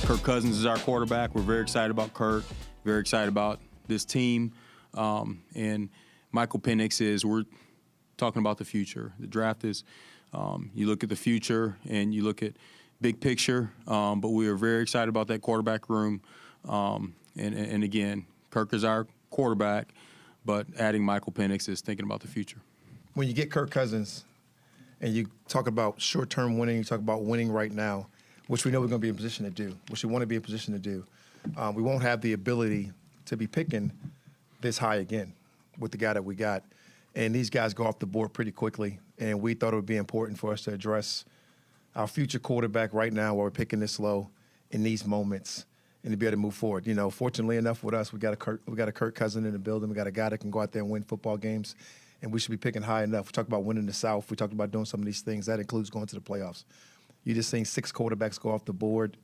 Kirk Cousins is our quarterback. We're very excited about Kirk, very excited about this team. And Michael Penix is, we're talking about the future. The draft is, you look at the future and you look at big picture, but we are very excited about that quarterback room. And again, Kirk is our quarterback, but adding Michael Penix is thinking about the future. When you get Kirk Cousins and you talk about short-term winning, you talk about winning right now, which we know we're going to be in position to do, which we want to be in position to do, we won't have the ability to be picking this high again with the guy that we got. And these guys go off the board pretty quickly, and we thought it would be important for us to address our future quarterback right now while we're picking this low in these moments and to be able to move forward. You know, fortunately enough with us, we got a Kirk Cousins in the building. We got a guy that can go out there and win football games, and we should be picking high enough. We talked about winning the South. We talked about doing some of these things. That includes going to the playoffs. You just seen 6 quarterbacks go off the board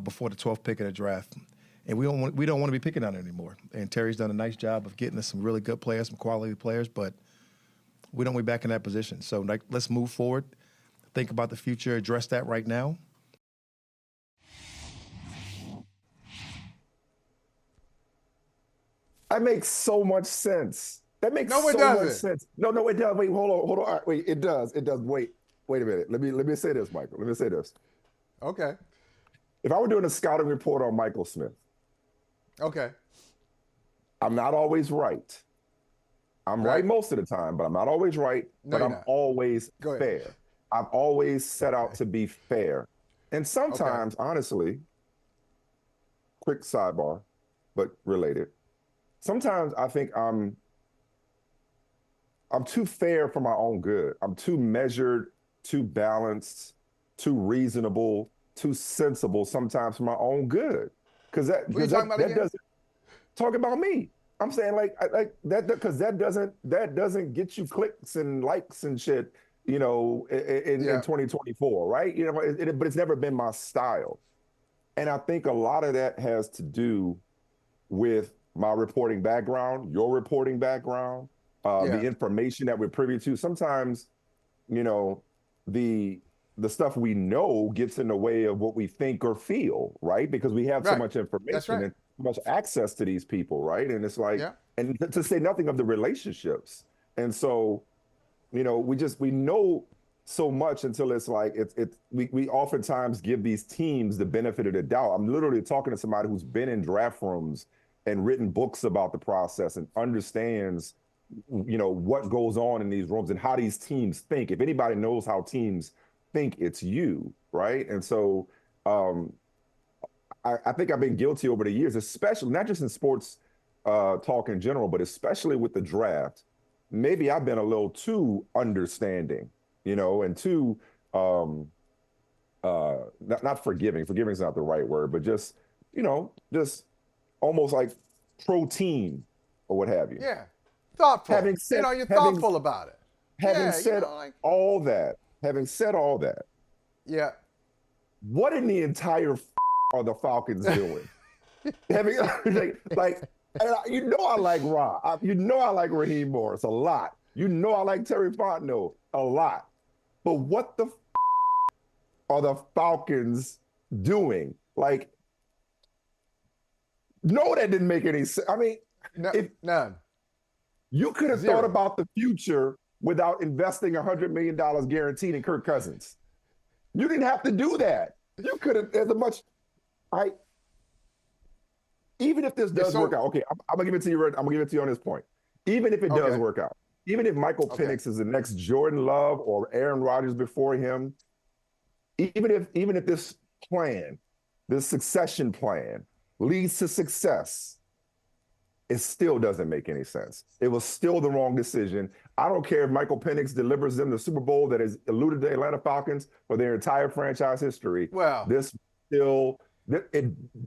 before the 12th pick of the draft. And we don't want to be picking on it anymore. And Terry's done a nice job of getting us some really good players, some quality players, but we don't want to be back in that position. So let's move forward, think about the future, address that right now. That makes so much sense. That makes so much sense. No, it does. Wait, hold on. Wait, it does. Wait a minute. Let me say this, Michael. Let me say this. Okay. If I were doing a scouting report on Michael Smith, okay, I'm not always right. I'm right most of the time, but I'm not always right. No, but I'm always fair. I've always set out to be fair. And sometimes, honestly, quick sidebar, but related. Sometimes I think I'm too fair for my own good. I'm too measured, too balanced, too reasonable, too sensible sometimes for my own good. Because that doesn't talk about me. I'm saying like that because that doesn't get you clicks and likes and shit, you know, in 2024, right? You know, but it's never been my style. And I think a lot of that has to do with my reporting background, your reporting background, the information that we're privy to. Sometimes, you know, the stuff we know gets in the way of what we think or feel, right? Because we have so much information and so much access to these people, right? And it's like, and to say nothing of the relationships. And so, you know, we know so much until it's like, we oftentimes give these teams the benefit of the doubt. I'm literally talking to somebody who's been in draft rooms and written books about the process and understands, you know, what goes on in these rooms and how these teams think. If anybody knows how teams think, it's you, right? And so I think I've been guilty over the years, especially not just in sports talk in general, but especially with the draft. Maybe I've been a little too understanding, you know, and too not forgiving. Forgiving is not the right word, but just, you know, just almost like pro-team or what have you. Yeah, thoughtful. Having said, you're thoughtful about it. Having said all that, what in the entire are the Falcons doing? You know I like Ra. You know I like Raheem Morris a lot. You know I like Terry Fontenot a lot. But what the are the Falcons doing? Like, no, that didn't make any sense. I mean, none. You could have thought about the future without investing $100 million guaranteed in Kirk Cousins. You didn't have to do that. You could have, even if this does work out, okay, I'm gonna give it to you. I'm gonna give it to you on this point. Even if it does work out, even if Michael Penix is the next Jordan Love or Aaron Rodgers before him, even if this plan, this succession plan, leads to success, it still doesn't make any sense. It was still the wrong decision. I don't care if Michael Penix delivers them the Super Bowl that has eluded the Atlanta Falcons for their entire franchise history. Well, the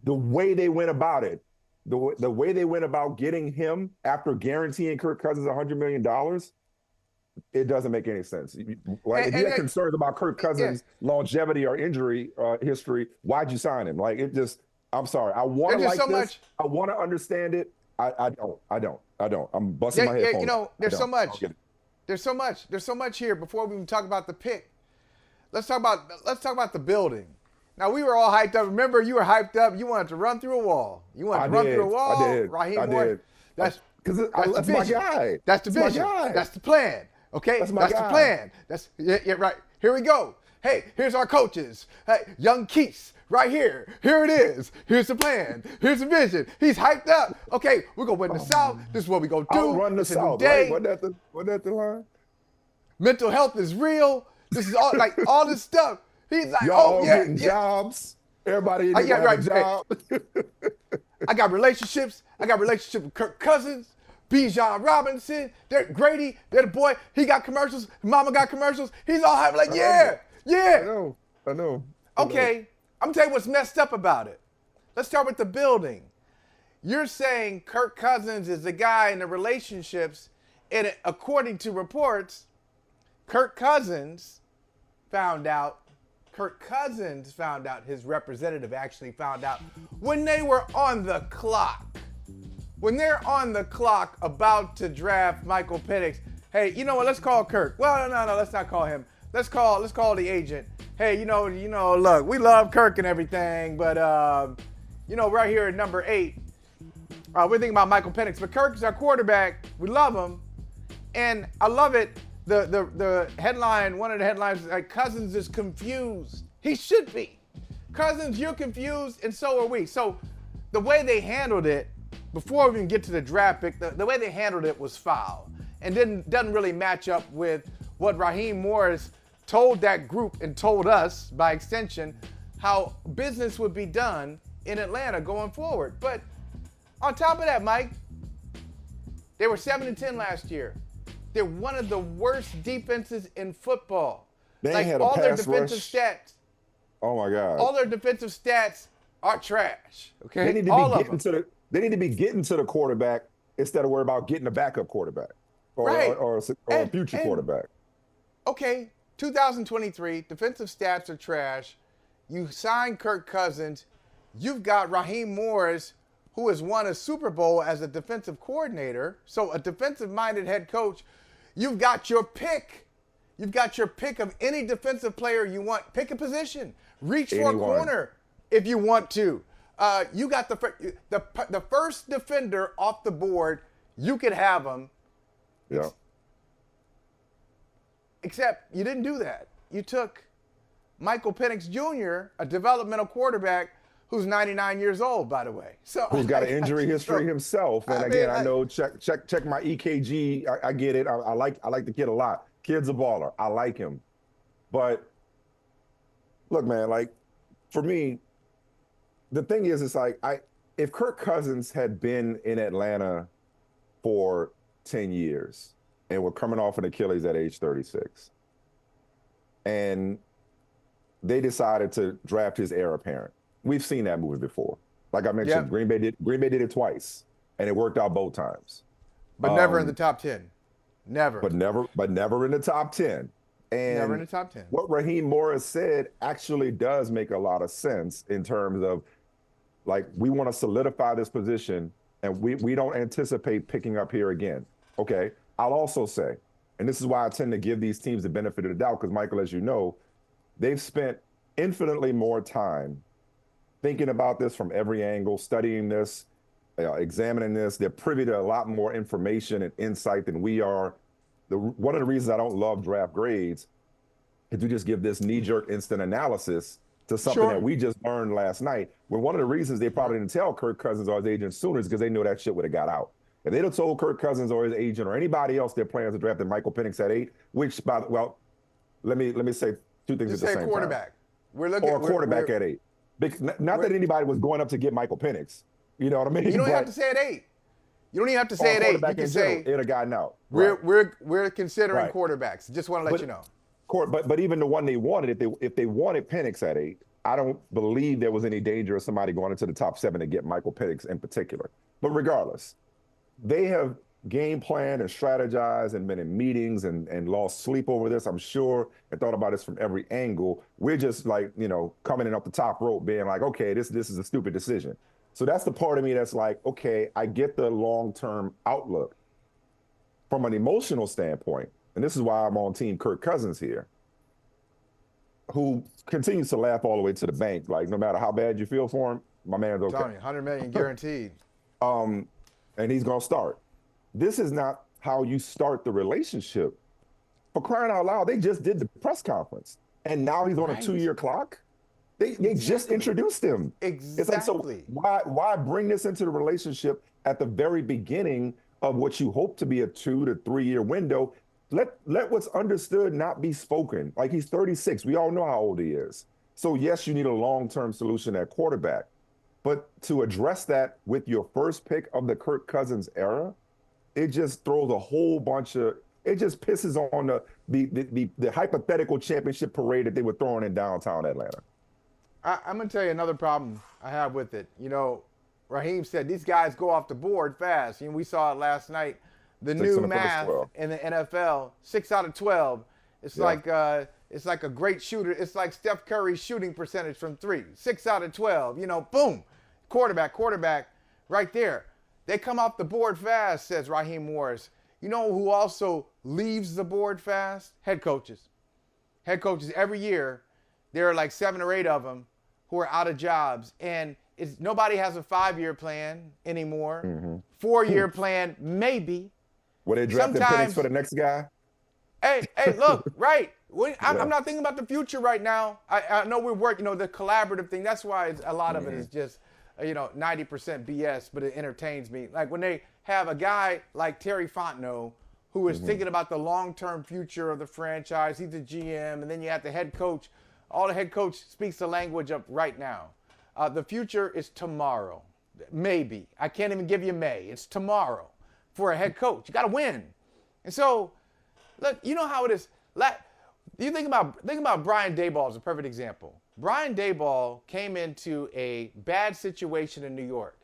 way they went about it, the way they went about getting him after guaranteeing Kirk Cousins $100 million, it doesn't make any sense. Like, if you have concerns about Kirk Cousins' longevity or injury history, why'd you sign him? Like, it just, I'm sorry. I want to like this. I want to understand it. I don't. I'm busting my headphones. You know, there's so much. There's so much here. Before we even talk about the pick, let's talk about the building. Now, we were all hyped up. Remember, you were hyped up. You wanted to run through a wall. You wanted to run through a wall. I did. Raheem I Morris. did. That's my guy. That's the vision. That's the plan. Okay? That's the plan. Yeah, right. Here we go. Hey, here's our coaches. Hey, young Keese, right here. Here it is. Here's the plan. Here's the vision. He's hyped up. Okay, we're going to win the South. This is what we're going to do. I'll run the South, right? Wasn't that the line? Mental health is real. This is all like all this stuff. He's like, y'all getting jobs. Everybody in the have a job. I got relationships. I got relationship with Kirk Cousins, Bijan Robinson, Grady. They're the boy. He got commercials. Mama got commercials. He's all happy like, yeah. I know. Okay, I'm gonna tell you what's messed up about it. Let's start with the building. You're saying Kirk Cousins is the guy in the relationships, and according to reports, Kirk Cousins found out, his representative actually found out when they were on the clock. When they're on the clock about to draft Michael Penix, hey, you know what, let's call Kirk. Well, no, let's not call him. Let's call the agent. Hey, you know, look, we love Kirk and everything, but, right here at number 8, we're thinking about Michael Penix, but Kirk is our quarterback. We love him, and I love it. The headline, one of the headlines is like, Cousins is confused. He should be. Cousins, you're confused, and so are we. So the way they handled it, before we even get to the draft pick, the way they handled it was foul, and doesn't really match up with what Raheem Morris told that group and told us, by extension, how business would be done in Atlanta going forward. But on top of that, Mike, they were 7-10 last year. They're one of the worst defenses in football. They had all their defensive stats. Oh my God! All their defensive stats are trash. Okay, they need to be getting to the quarterback instead of worry about getting a backup quarterback or a future quarterback. Okay, 2023 defensive stats are trash. You signed Kirk Cousins. You've got Raheem Morris, who has won a Super Bowl as a defensive coordinator. So a defensive-minded head coach. You've got your pick. You've got your pick of any defensive player you want. Pick a position. Reach for a corner if you want to. You got the first defender off the board. You could have him. Yeah. Except you didn't do that. You took Michael Penix Jr., a developmental quarterback who's 99 years old, by the way. So who's got an injury history himself. And I know check my EKG. I get it. I like the kid a lot. Kid's a baller. I like him. But look, man, like for me, the thing is, it's like if Kirk Cousins had been in Atlanta for 10 years and we're coming off an Achilles at age 36, and they decided to draft his heir apparent. We've seen that movie before. Like I mentioned, Green Bay did it twice, and it worked out both times. But never in the top 10. Never. But never in the top 10. And never in the top 10. What Raheem Morris said actually does make a lot of sense in terms of, like, we want to solidify this position, and we don't anticipate picking up here again. Okay. I'll also say, and this is why I tend to give these teams the benefit of the doubt, because Michael, as you know, they've spent infinitely more time thinking about this from every angle, studying this, examining this. They're privy to a lot more information and insight than we are. One of the reasons I don't love draft grades is to just give this knee-jerk instant analysis to something that we just learned last night. When one of the reasons they probably didn't tell Kirk Cousins or his agent sooner is because they knew that shit would have got out. If they'd have told Kirk Cousins or his agent or anybody else their plans to draft Michael Penix at 8, which, let me say two things at the same time. Quarterback. Quarterback at 8. Not that anybody was going up to get Michael Penix. You know what I mean? You don't have to say at 8. You don't even have to say at 8. You can say it'd have gotten out. We're considering quarterbacks. Just want to let you know. But even the one they wanted, if they wanted Penix at 8, I don't believe there was any danger of somebody going into the top 7 to get Michael Penix in particular. But regardless, they have game planned and strategized and been in meetings and lost sleep over this, I'm sure, and thought about this from every angle. We're just like, coming in off the top rope being like, okay, this is a stupid decision. So that's the part of me that's like, okay, I get the long-term outlook. From an emotional standpoint, and this is why I'm on Team Kirk Cousins here, who continues to laugh all the way to the bank. Like, no matter how bad you feel for him, my man's okay. Tony, $100 million guaranteed. And he's going to start. This is not how you start the relationship. For crying out loud, they just did the press conference. And now he's on a 2-year clock? They just introduced him. Exactly. It's like, so why bring this into the relationship at the very beginning of what you hope to be a 2 to 3 year window? Let what's understood not be spoken. Like, he's 36. We all know how old he is. So yes, you need a long-term solution at quarterback. But to address that with your first pick of the Kirk Cousins era, it just throws a whole bunch of, it just pisses on the hypothetical championship parade that they were throwing in downtown Atlanta. I'm going to tell you another problem I have with it. You know, Raheem said these guys go off the board fast. We saw it last night. The new math in the NFL, 6 out of 12. It's like a great shooter. It's like Steph Curry's shooting percentage from 3. 6 out of 12. Boom. Quarterback, right there. They come off the board fast, says Raheem Morris. You know who also leaves the board fast? Head coaches. Head coaches every year, there are like 7 or 8 of them who are out of jobs. And nobody has a 5-year plan anymore. Mm-hmm. 4-year plan, maybe. Were they drafting Penix for the next guy? Hey, look, right. I'm not thinking about the future right now. I know we're working, the collaborative thing. That's why a lot of it is just, 90% BS, but it entertains me. Like when they have a guy like Terry Fontenot who is thinking about the long-term future of the franchise. He's the GM, and then you have the head coach. All the head coach speaks the language of right now. The future is tomorrow. Maybe. I can't even give you May. It's tomorrow for a head coach. You got to win. And so, look, you know how it is. You think about Brian Daboll as a perfect example. Brian Daboll came into a bad situation in New York.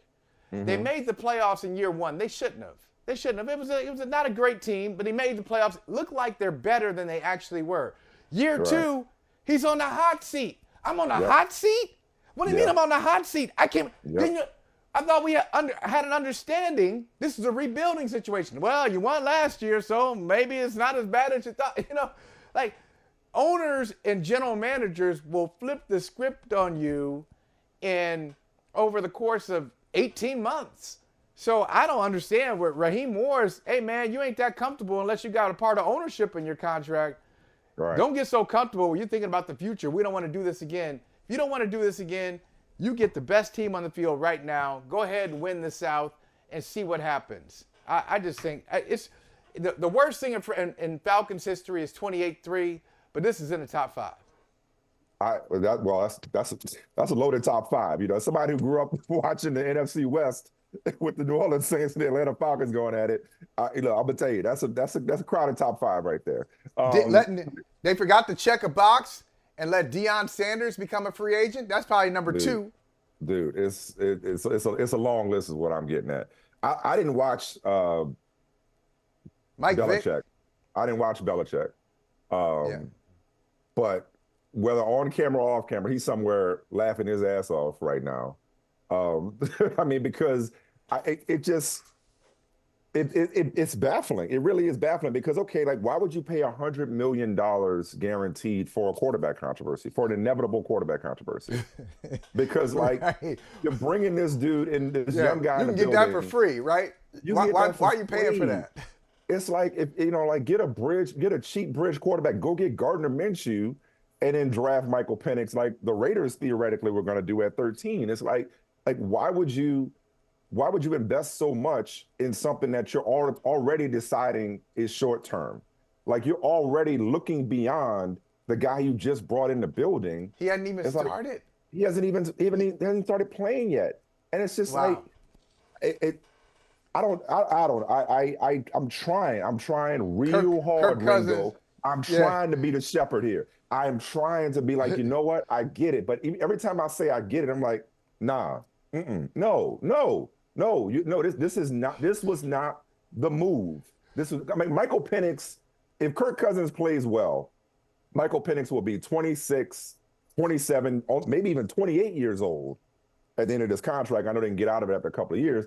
Mm-hmm. They made the playoffs in year 1. They shouldn't have. It was not a great team, but he made the playoffs. Look like they're better than they actually were. Year 2, he's on the hot seat. I'm on the hot seat? What do you mean I'm on the hot seat? I can't. I thought we had an understanding. This is a rebuilding situation. Well, you won last year, so maybe it's not as bad as you thought. Like owners and general managers will flip the script on you over the course of 18 months. So I don't understand what Raheem Morris, hey man, you ain't that comfortable unless you got a part of ownership in your contract. Right. Don't get so comfortable when you're thinking about the future. We don't want to do this again. If you don't want to do this again, you get the best team on the field right now. Go ahead and win the South and see what happens. I just think it's the worst thing in Falcons history is 28-3, but this is in the top 5. That's a loaded top 5. Somebody who grew up watching the NFC West with the New Orleans Saints and the Atlanta Falcons going at it. I'm gonna tell you that's a crowded top 5 right there. They forgot to check a box and let Deion Sanders become a free agent. That's probably number 2. Dude, it's a long list is what I'm getting at. I didn't watch Mike Belichick. Vick. I didn't watch Belichick. But whether on camera or off camera, he's somewhere laughing his ass off right now. Because it's baffling. It really is baffling because, why would you pay $100 million guaranteed for a quarterback controversy, for an inevitable quarterback controversy? Because, you're bringing this dude and this young guy in the building. You can get that for free, right? Why are you paying for that? It's like, get a cheap bridge quarterback. Go get Gardner Minshew and then draft Michael Penix like the Raiders theoretically were going to do at 13. It's like why would you invest so much in something that you're already deciding is short term? Like you're already looking beyond the guy you just brought in the building. He hadn't even started. He hasn't even started playing yet, and it's just I'm trying real hard, Ringo. I'm trying to be the shepherd here. I'm trying to be like, you know what? I get it, but every time I say I get it, I'm like, nah. No. This was not the move. Michael Penix, if Kirk Cousins plays well, Michael Penix will be 26, 27, maybe even 28 years old at the end of this contract. I know they can get out of it after a couple of years.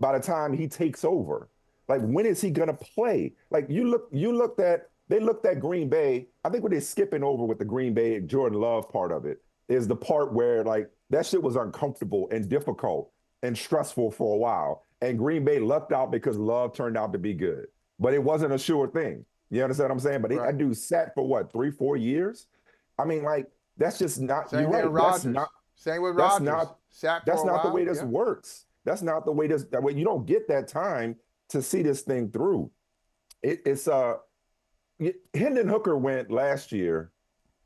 By the time he takes over, when is he going to play? You looked at they looked at Green Bay. I think what they're skipping over with the Green Bay Jordan Love part of it is the part where like that shit was uncomfortable and difficult and stressful for a while. And Green Bay lucked out because Love turned out to be good. But it wasn't a sure thing. You understand what I'm saying? But that dude sat for what, 3-4 years? I mean, like, that's just not. Same you're with right. Rodgers. Same with Rodgers. That's not the way this works. That's not the way that way. You don't get that time to see this thing through. Hendon Hooker went last year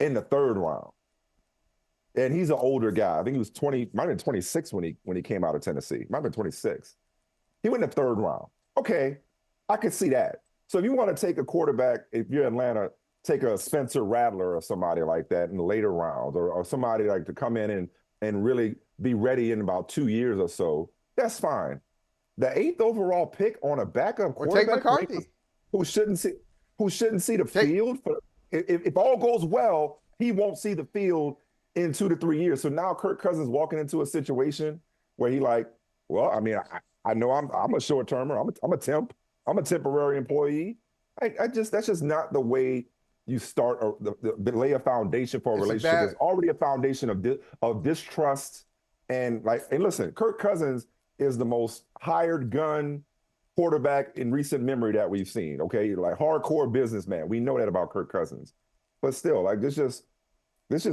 in the 3rd round. And he's an older guy. I think he was 20, might have been 26 when he came out of Tennessee. Might have been 26. He went in the 3rd round. Okay, I could see that. So if you want to take a quarterback, if you're Atlanta, take a Spencer Rattler or somebody like that in the later rounds, or somebody like to come in and really be ready in about 2 years or so, that's fine. The 8th overall pick on a backup quarterback, or take McCarthy, who shouldn't see the field. If all goes well, he won't see the field in 2 to 3 years. So now Kirk Cousins walking into a situation where he like, well, I mean, I know I'm a short termer. I'm a temp. I'm a temporary employee. That's just not the way you start or lay a foundation for a relationship. There's already a foundation of distrust and listen, Kirk Cousins is the most hired gun quarterback in recent memory that we've seen. Okay, like hardcore businessman. We know that about Kirk Cousins, but still, like this just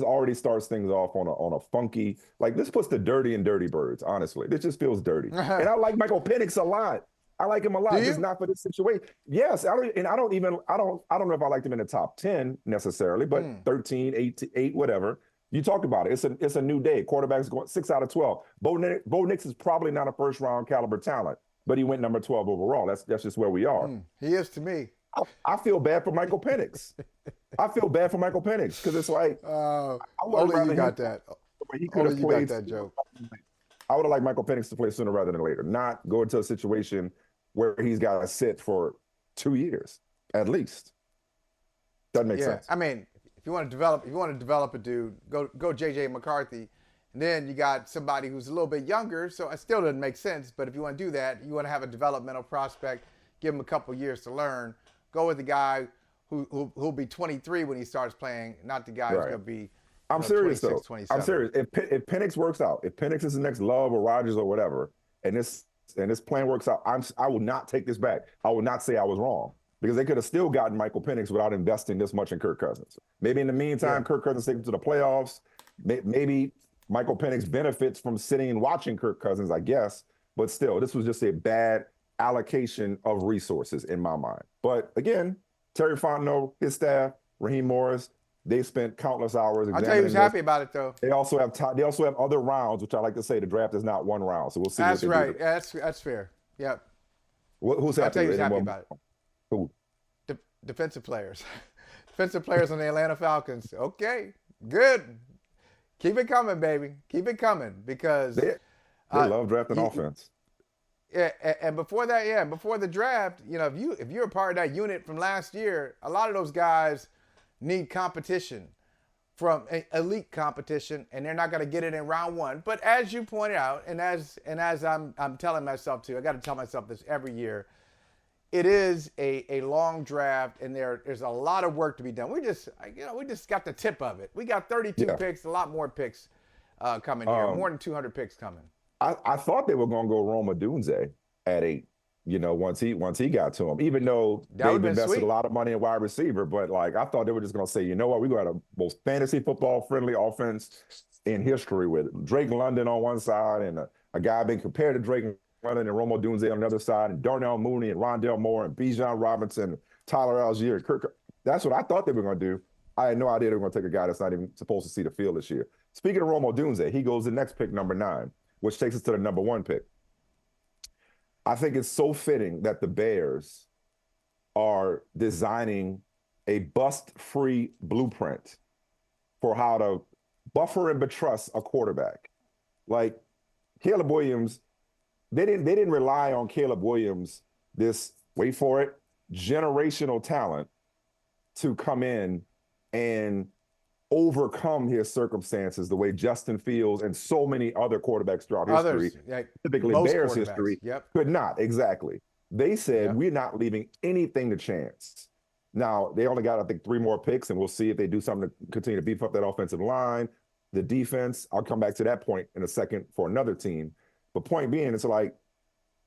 already starts things off on a funky. Like this puts the dirty in dirty birds. Honestly, this just feels dirty. And I like Michael Penix a lot. I like him a lot. Just not for this situation. Yes, I don't know if I liked him in the top 10 necessarily, but 13, 8, whatever. You talked about it. It's a new day. Quarterbacks going 6 out of 12. Bo Nix is probably not a 1st round caliber talent, but he went number 12 overall. That's just where we are. He is to me. I feel bad for Michael Penix. I feel bad for Michael Penix because it's like only you got that. He could have played that joke. I would have liked Michael Penix to play sooner rather than later, not go into a situation where he's got to sit for 2 years at least. Doesn't make sense. I mean, if you want to develop a dude, go JJ McCarthy, and then you got somebody who's a little bit younger. So it still doesn't make sense. But if you want to do that, you want to have a developmental prospect, give him a couple years to learn. Go with the guy who'll be 23 when he starts playing, not the guy who's going to be. I'm serious 26, though. 27. I'm serious. If Penix works out, if Penix is the next Love or Rodgers or whatever, and this plan works out, I will not take this back. I will not say I was wrong because they could have still gotten Michael Penix without investing this much in Kirk Cousins. Maybe in the meantime, Kirk Cousins takes them to the playoffs. Maybe Michael Penix benefits from sitting and watching Kirk Cousins, I guess. But still, this was just a bad allocation of resources in my mind. But again, Terry Fontenot, his staff, Raheem Morris, they spent countless hours examining I'll tell you who's happy about it, though. They also have other rounds, which I like to say the draft is not one round. So we'll see. That's right. That's fair. Yep. Who's happy? I'll tell you who's happy about it. Who? Defensive players. Defensive players on the Atlanta Falcons. Okay, good. Keep it coming, baby. Keep it coming because they love drafting offense. Yeah, and before that, before the draft, if you're a part of that unit from last year, a lot of those guys need competition from elite competition, and they're not going to get it in round 1. But as you pointed out, and as I'm telling myself too, I got to tell myself this every year, it is a long draft, and there's a lot of work to be done. We just got the tip of it. We got 32 picks, a lot more picks coming here, more than 200 picks coming. I thought they were going to go Rome Odunze at 8. Once he got to him, even though they've invested a lot of money in wide receiver, but I thought they were just going to say, you know what, we got a most fantasy football friendly offense in history with Drake London on one side and a guy being compared to Drake London and Rome Odunze on the other side, and Darnell Mooney and Rondell Moore and Bijan Robinson, Tyler Algier, Kirk. That's what I thought they were going to do. I had no idea they were going to take a guy that's not even supposed to see the field this year. Speaking of Rome Odunze, he goes the next pick, number 9, which takes us to the number 1 pick. I think it's so fitting that the Bears are designing a bust-free blueprint for how to buffer and betrust a quarterback. Like Caleb Williams, they didn't rely on Caleb Williams, this, wait for it, generational talent to come in and overcome his circumstances the way Justin Fields and so many other quarterbacks throughout history, typically Bears history, could not. Exactly. They said, we're not leaving anything to chance. Now, they only got, I think, 3 more picks, and we'll see if they do something to continue to beef up that offensive line, the defense. I'll come back to that point in a second for another team. But point being, it's like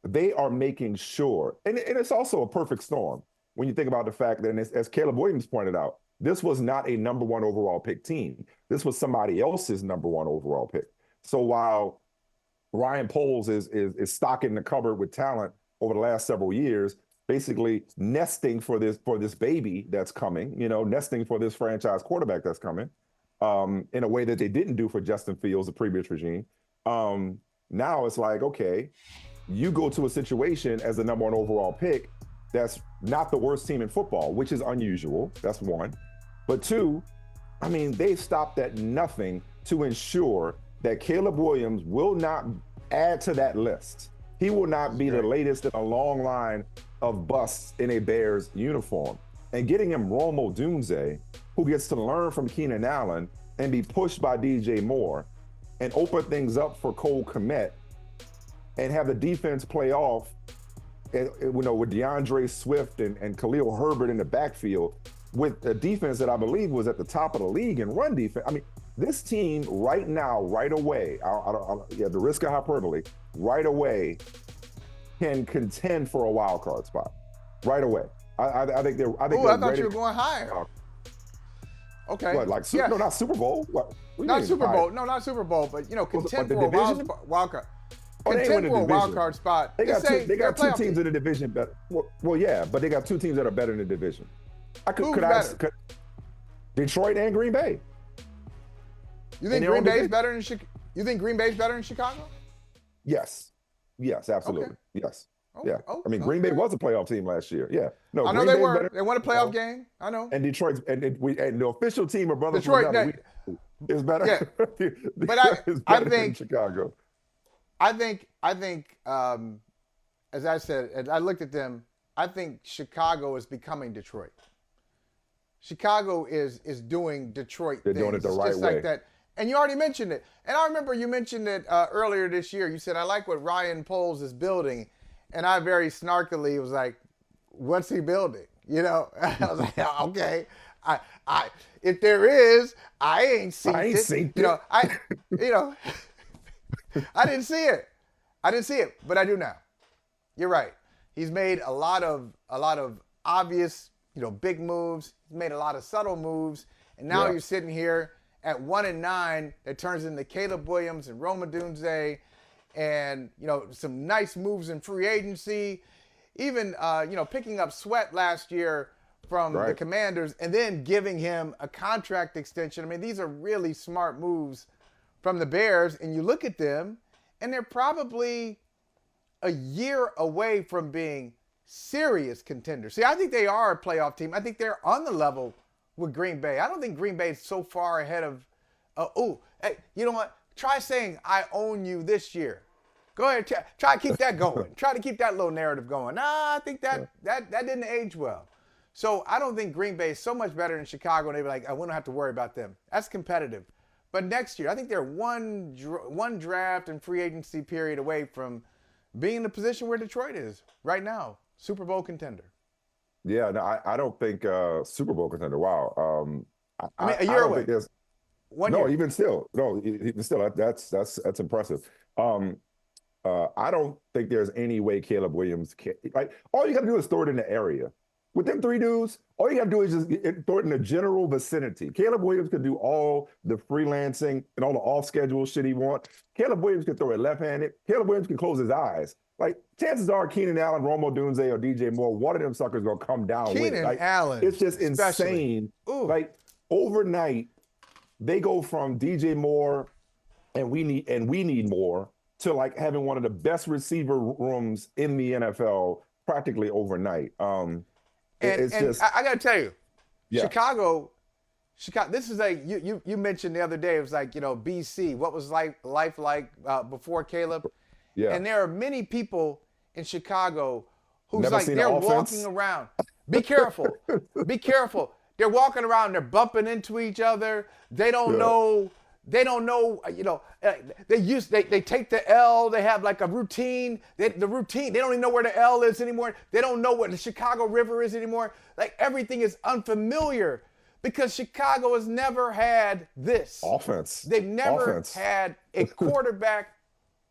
they are making sure, and it's also a perfect storm when you think about the fact that, as Caleb Williams pointed out, this was not a number 1 overall pick team. This was somebody else's number 1 overall pick. So while Ryan Poles is stocking the cupboard with talent over the last several years, basically nesting for this baby that's coming, nesting for this franchise quarterback that's coming, in a way that they didn't do for Justin Fields, the previous regime. Now it's like, okay, you go to a situation as the number 1 overall pick that's not the worst team in football, which is unusual. That's 1. But 2, I mean, they stopped at nothing to ensure that Caleb Williams will not add to that list. He will not be the latest in a long line of busts in a Bears uniform. And getting him Rome Odunze, who gets to learn from Keenan Allen and be pushed by DJ Moore and open things up for Cole Kmet and have the defense play off, and, with DeAndre Swift and Khalil Herbert in the backfield, with a defense that I believe was at the top of the league in run defense. I mean, this team right now, right away, at the risk of hyperbole, right away can contend for a wild card spot. Right away. I think they're. I thought you were going higher. Okay. What, like no, not Super Bowl. What not Super Bowl. No, not Super Bowl. But contend for a wild card. Contend for a wild card spot. They got two teams in the division better. Well, yeah, but they got 2 teams that are better in the division. Could Detroit and Green Bay. You think Green Bay's better in Chicago? You think Green Bay's better in Chicago? Yes, absolutely. Okay. Yes. Okay. Yeah. I mean, Green Bay was a playoff team last year. Yeah. No, I know they were. They won a playoff game. I know. And Detroit's and the official team of brothers Detroit is better. Yeah. But I think Chicago. I think as I said, and I looked at them, I think Chicago is becoming Detroit. Chicago is doing Detroit They're things. doing it the right just way. Like that. And you already mentioned it. And I remember you mentioned it earlier this year. You said, I like what Ryan Poles is building. And I very snarkily was like, what's he building? I was like, okay. I if there is, I ain't seen it. I didn't see it. But I do now. You're right. He's made a lot of obvious, big moves. He's made a lot of subtle moves. And now you're sitting here at 1-9 that turns into Caleb Williams and Rome Odunze and, some nice moves in free agency. Even, picking up Sweat last year from the Commanders and then giving him a contract extension. I mean, these are really smart moves from the Bears. And you look at them and they're probably a year away from being serious contenders. See, I think they are a playoff team. I think they're on the level with Green Bay. I don't think Green Bay is so far ahead of, hey, you know what? Try saying, I own you this year. Go ahead, try to keep that going. Try to keep that little narrative going. Nah, I think that didn't age well. So I don't think Green Bay is so much better than Chicago, and they'd be like, we don't have to worry about them. That's competitive. But next year, I think they're one draft and free agency period away from being in the position where Detroit is right now, Super Bowl contender. Yeah, no, I don't think Super Bowl contender. Wow. I mean, a year away. Even still, that's impressive. I don't think there's any way Caleb Williams can. Like, all you got to do is throw it in the area. With them 3 dudes, all you got to do is just throw it in the general vicinity. Caleb Williams could do all the freelancing and all the off-schedule shit he wants. Caleb Williams can throw it left-handed. Caleb Williams can close his eyes. Like, chances are Keenan Allen, Rome Odunze, or DJ Moore, one of them suckers going to come down with it. Keenan Allen. It's just insane. Like, overnight, they go from DJ Moore and we need more to like having one of the best receiver rooms in the NFL practically overnight. I got to tell you, Chicago, this is you mentioned the other day, it was like, BC, what was life like before Caleb? Yeah. And there are many people in Chicago who's Never like, seen they're an offense. walking around. Be careful. Be careful. They're walking around, they're bumping into each other. They don't know They don't know, they take the L. They have like a routine. The routine, they don't even know where the L is anymore. They don't know where the Chicago River is anymore. Like everything is unfamiliar because Chicago has never had this. Offense. They've never had a quarterback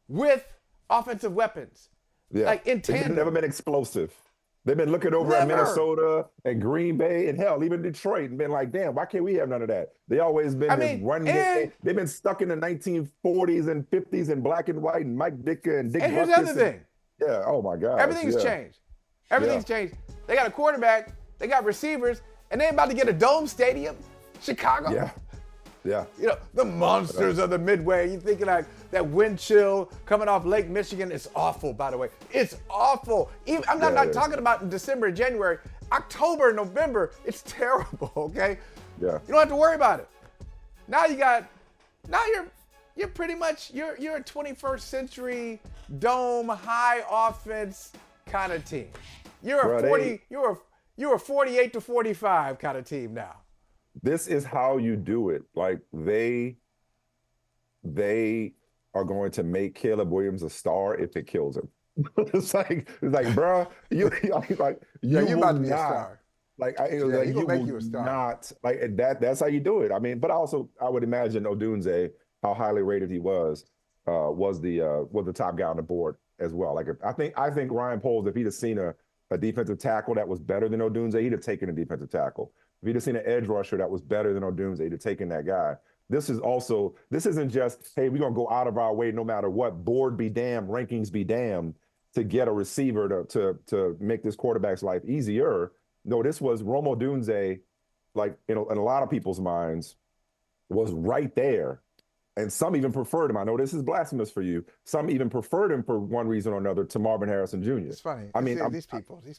with offensive weapons. Yeah. Like in tandem. They've never been explosive. They've been looking over at Minnesota and Green Bay and hell, even Detroit, and been like, damn, why can't we have none of that? They always been they've been stuck in the 1940s and 50s and black and white and Mike Ditka and Dick And here's the Butkus other thing. Yeah, oh my God. Everything's changed. Everything's changed. They got a quarterback, they got receivers, and they about to get a dome stadium. Chicago. Yeah. Yeah. You know, the monsters of the Midway. You thinking like that wind chill coming off Lake Michigan. It's awful, by the way. It's awful. I'm not talking about in December and January. October, November, it's terrible, okay? Yeah. You don't have to worry about it. Now you're pretty much you're a 21st century dome high offense kind of team. You're a 48 to 45 kind of team now. This is how you do it. Like they are going to make Caleb Williams a star if it kills him. it's like, bro, you about to be a star. Like he gonna make you a star. Not like that's how you do it. I mean, but also I would imagine Odunze, how highly rated he was the top guy on the board as well. Like I think Ryan Poles, if he'd have seen a defensive tackle that was better than Odunze, he'd have taken a defensive tackle. If you'd have seen an edge rusher that was better than Odunze, you'd have taken that guy. This isn't just, hey, we're going to go out of our way no matter what, board be damned, rankings be damned, to get a receiver to make this quarterback's life easier. No, this was Rome Odunze, like in a lot of people's minds, was right there. And some even preferred him. I know this is blasphemous for you. Some even preferred him for one reason or another to Marvin Harrison Jr. It's funny. I mean, these people. Some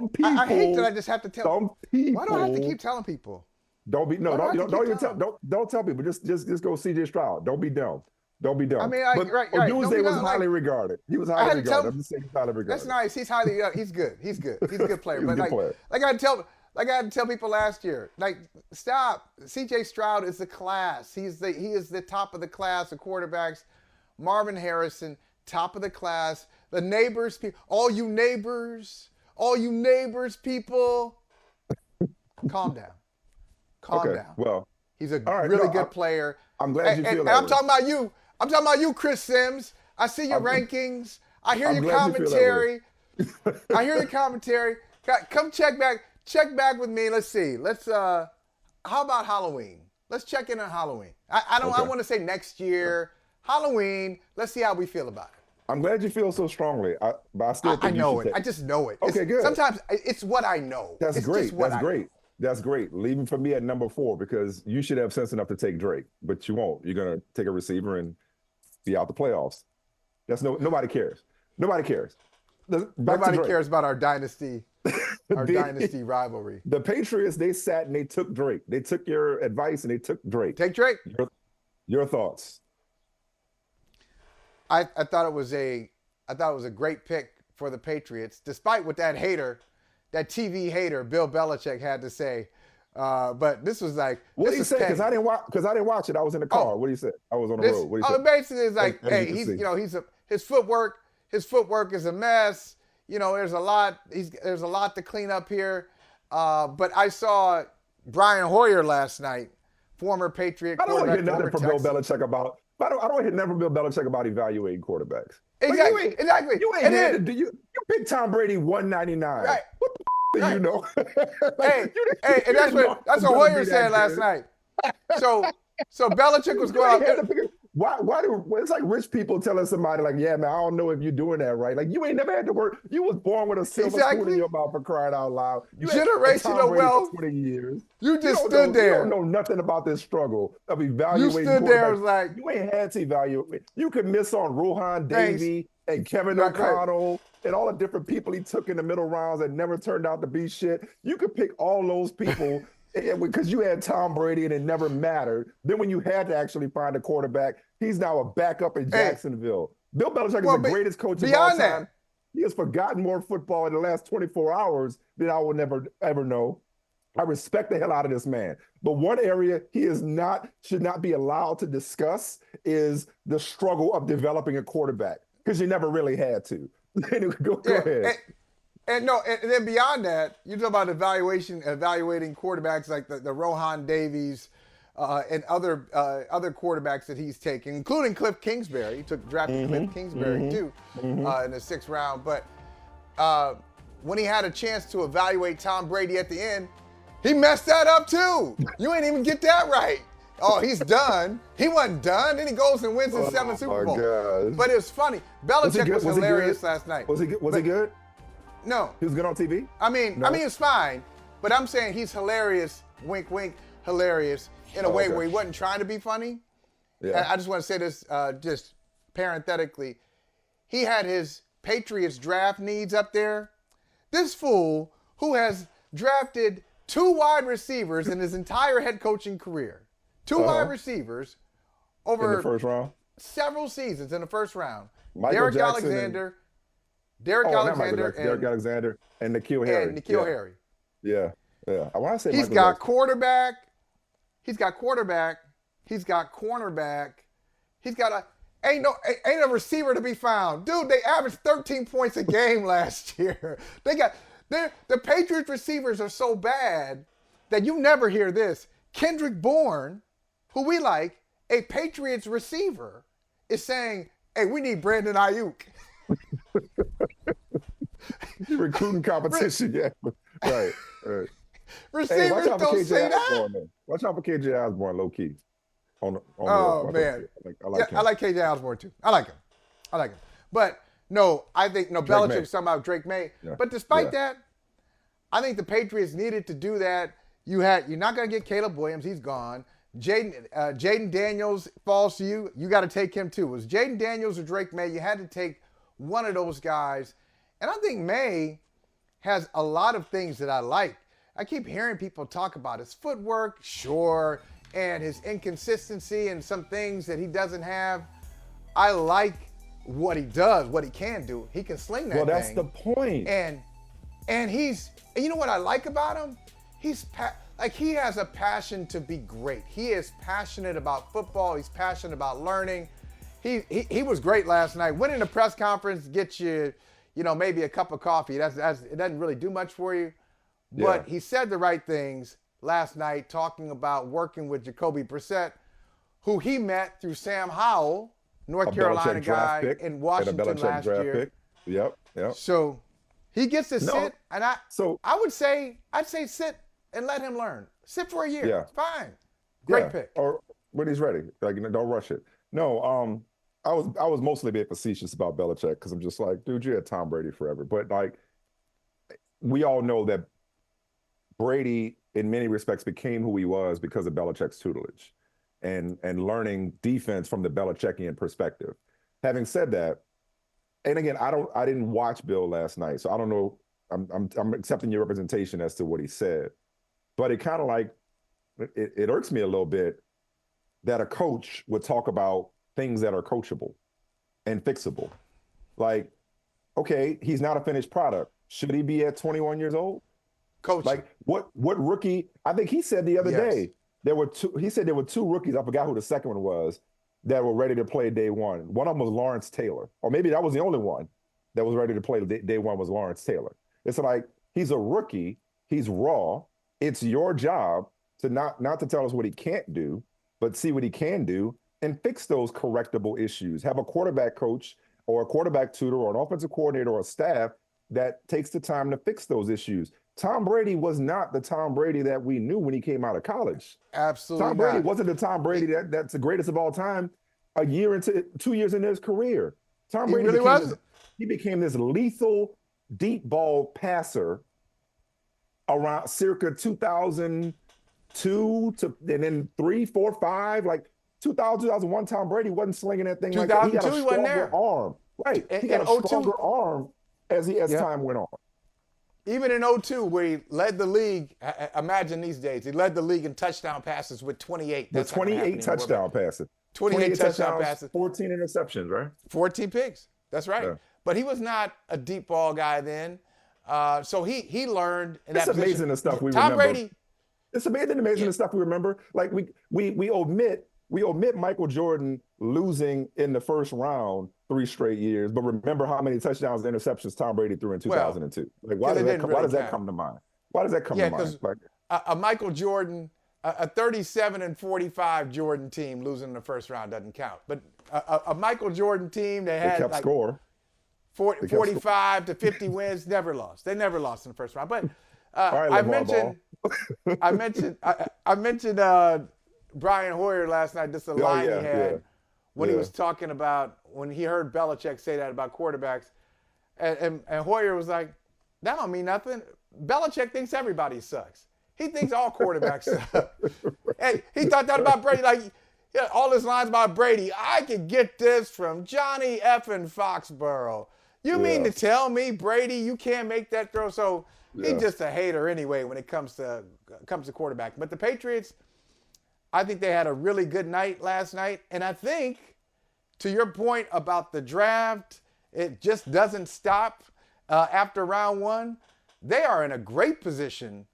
people. I hate that I just have to tell. Some people. Why do I have to keep telling people? Don't tell people. Just go C.J. Stroud. Don't be dumb. Don't be dumb. I mean, Odunze was highly regarded. He was highly regarded. I'm just saying he's highly regarded. That's nice. He's highly. He's good. He's good. He's a good player. But I had to tell people last year, like, stop. C.J. Stroud is the class. He is the top of the class of quarterbacks. Marvin Harrison, top of the class. The neighbors, people, all you neighbors people, calm down. Calm down. Well, he's a really good player. I'm glad you feel that. And I'm talking about you. I'm talking about you, Chris Sims. I see your rankings. I hear your commentary. I hear your commentary. Come check back with me. Let's see. How about Halloween? Let's check in on Halloween. I want to say next year. Halloween. Let's see how we feel about it. I'm glad you feel so strongly, but I still think I know it. I just know it. Okay, good. Sometimes it's what I know. That's great. That's great. Leave him for me at number 4 because you should have sense enough to take Drake, but you won't. You're gonna take a receiver and be out the playoffs. Nobody cares. Nobody cares. Nobody cares about our dynasty. Dynasty rivalry. The Patriots, they sat and they took Drake. They took your advice and they took Drake. Take Drake. Your thoughts? I thought it was a great pick for the Patriots, despite what that TV hater, Bill Belichick, had to say. But this was like, what did he say? Because I didn't watch it. I was in the car. What did he say? I was on the road. What did he say? Basically, it's like, hey, his footwork is a mess. You know, there's a lot to clean up here. But I saw Brian Hoyer last night, former Patriot quarterback. I don't hear nothing from Bill Belichick about. I don't hear nothing from Bill Belichick about evaluating quarterbacks. Exactly. You ain't had to. You picked Tom Brady 199. Right. What the f*** do you know? hey, and that's what Hoyer said last night. So Belichick was going out. Why it's like rich people telling somebody like, yeah, man, I don't know if you're doing that right. Like, you ain't never had to work. You was born with a silver spoon in your mouth, for crying out loud. Generational wealth. 20 years. You just stood there. You don't know nothing about this struggle of evaluating. You stood there was like, you ain't had to evaluate. You could miss on Rohan Davey and Kevin O'Connell and all the different people he took in the middle rounds that never turned out to be shit. You could pick all those people. Because you had Tom Brady and it never mattered. Then when you had to actually find a quarterback, he's now a backup in Jacksonville. Bill Belichick is the greatest coach of all time. He has forgotten more football in the last 24 hours than I will never, ever know. I respect the hell out of this man. But one area he should not be allowed to discuss is the struggle of developing a quarterback, because you never really had to. Go ahead. And then beyond that, you talk about evaluating quarterbacks like the Rohan Davies and other quarterbacks that he's taken, including Cliff Kingsbury. He drafted Cliff Kingsbury too in the 6th round. But when he had a chance to evaluate Tom Brady at the end, he messed that up too. You ain't even get that right. Oh, he's done. He wasn't done. Then he goes and wins his 7th Super Bowl. Gosh. But it was funny. Belichick was hilarious last night. Was he good? No. He was good on TV? I mean, it's fine. But I'm saying he's hilarious, wink, wink, hilarious, in a way where he wasn't trying to be funny. Yeah. I just want to say this just parenthetically. He had his Patriots draft needs up there. This fool who has drafted 2 wide receivers in his entire head coaching career. 2 wide receivers over in the first round, several seasons in the first round. Derek Alexander and N'Keal Harry. Yeah. I want to say he's got quarterback. He's got quarterback. He's got cornerback. He's got ain't a receiver to be found. Dude, they averaged 13 points a game last year. The Patriots receivers are so bad that you never hear this. Kendrick Bourne, who we like, a Patriots receiver, is saying, hey, we need Brandon Ayuk. Recruiting competition, yeah. Right. Receivers don't say that. Watch out for KJ Osborne, low key. Man. I like KJ Osborne too. I like him. But no, I think Belichick's talking about Drake Maye. Yeah. But despite that, I think the Patriots needed to do that. You're not going to get Caleb Williams. He's gone. Jaden Daniels falls to you. You got to take him too. It was Jaden Daniels or Drake Maye. You had to take one of those guys. And I think Maye has a lot of things that I like. I keep hearing people talk about his footwork, sure, and his inconsistency and some things that he doesn't have. I like what he does, what he can do. He can sling that thing. Well, that's the point. And you know what I like about him? He has a passion to be great. He is passionate about football. He's passionate about learning. He was great last night. Winning a press conference gets you, maybe a cup of coffee. It doesn't really do much for you. But he said the right things last night, talking about working with Jacoby Brissett, who he met through Sam Howell, North Carolina guy in Washington last year. Yep. So he gets to sit, and I'd say sit and let him learn. Sit for a year. Yeah. Fine. Great pick. Or when he's ready. Don't rush it. No, I was mostly being facetious about Belichick because I'm just like, dude, you had Tom Brady forever. But we all know that Brady, in many respects, became who he was because of Belichick's tutelage and learning defense from the Belichickian perspective. Having said that, and again, I didn't watch Bill last night, so I don't know. I'm accepting your representation as to what he said, but it kind of it irks me a little bit that a coach would talk about things that are coachable and fixable. Like, okay, he's not a finished product. Should he be at 21 years old? Coach. What rookie? I think he said the other day there were 2 rookies. I forgot who the second one was that were ready to play day one. One of them was Lawrence Taylor, or maybe that was the only one that was ready to play day one was Lawrence Taylor. It's like he's a rookie. He's raw. It's your job to not to tell us what he can't do, but see what he can do and fix those correctable issues. Have a quarterback coach or a quarterback tutor or an offensive coordinator or a staff that takes the time to fix those issues. Tom Brady was not the Tom Brady that we knew when he came out of college. Absolutely Tom Brady wasn't the Tom Brady that's the greatest of all time 2 years into his career. Tom Brady really wasn't. He became this lethal deep ball passer around circa 2002 and then 3, 4, 5, 2000, 2001, Tom Brady wasn't slinging that thing like that. He got a stronger arm. Right. He got a stronger arm as time went on. Even in 2002, where he led the league, imagine these days, he led the league in touchdown passes with 28. That's 28 touchdown passes. 28 touchdown passes. 14 interceptions, right? 14 picks. That's right. Yeah. But he was not a deep ball guy then. So he learned. It's amazing the stuff we remember. It's amazing the stuff we remember. Like we omit Michael Jordan losing in the first round 3 straight years, but remember how many touchdowns and interceptions Tom Brady threw in 2002. Like why does that come to mind? Why does that come to mind? Like a Michael Jordan, a 37-45 Jordan team losing in the first round doesn't count. But a Michael Jordan team that had kept score. 45 to 50 wins, never lost. They never lost in the first round. But I mentioned Brian Hoyer last night, just a line he had when he was talking about when he heard Belichick say that about quarterbacks. And Hoyer was like, that don't mean nothing. Belichick thinks everybody sucks. He thinks all quarterbacks suck. And he thought that about Brady. Like, all his lines about Brady, I could get this from Johnny effing Foxborough. You mean to tell me, Brady, you can't make that throw? So he's just a hater anyway when it comes to quarterback. But the Patriots, I think they had a really good night last night. And I think, to your point about the draft, it just doesn't stop after round 1. They are in a great position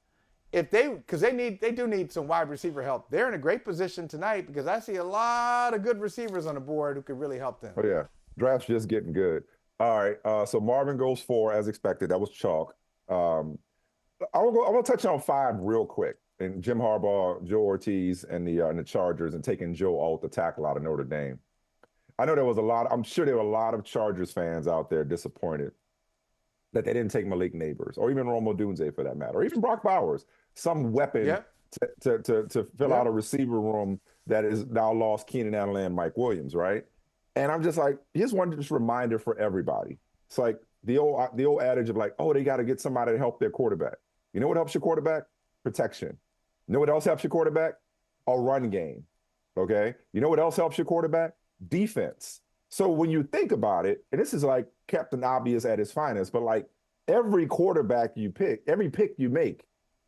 because they do need some wide receiver help. They're in a great position tonight because I see a lot of good receivers on the board who could really help them. Oh yeah, draft's just getting good. All right, so Marvin goes 4 as expected. That was chalk. I'm gonna touch on 5 real quick. And Jim Harbaugh, Joe Ortiz, and the Chargers, and taking Joe Alt, the tackle out of Notre Dame. I know I'm sure there were a lot of Chargers fans out there disappointed that they didn't take Malik Nabers, or even Rome Odunze for that matter, or even Brock Bowers, some weapon to fill out a receiver room that is now lost Keenan Allen and Mike Williams, right? And I'm just like, here's one just reminder for everybody. It's like the old adage of like, oh, they got to get somebody to help their quarterback. You know what helps your quarterback? Protection. You know what else helps your quarterback? A run game. Okay? You know what else helps your quarterback? Defense. So when you think about it, and this is like Captain Obvious at his finest, but like every quarterback you pick, every pick you make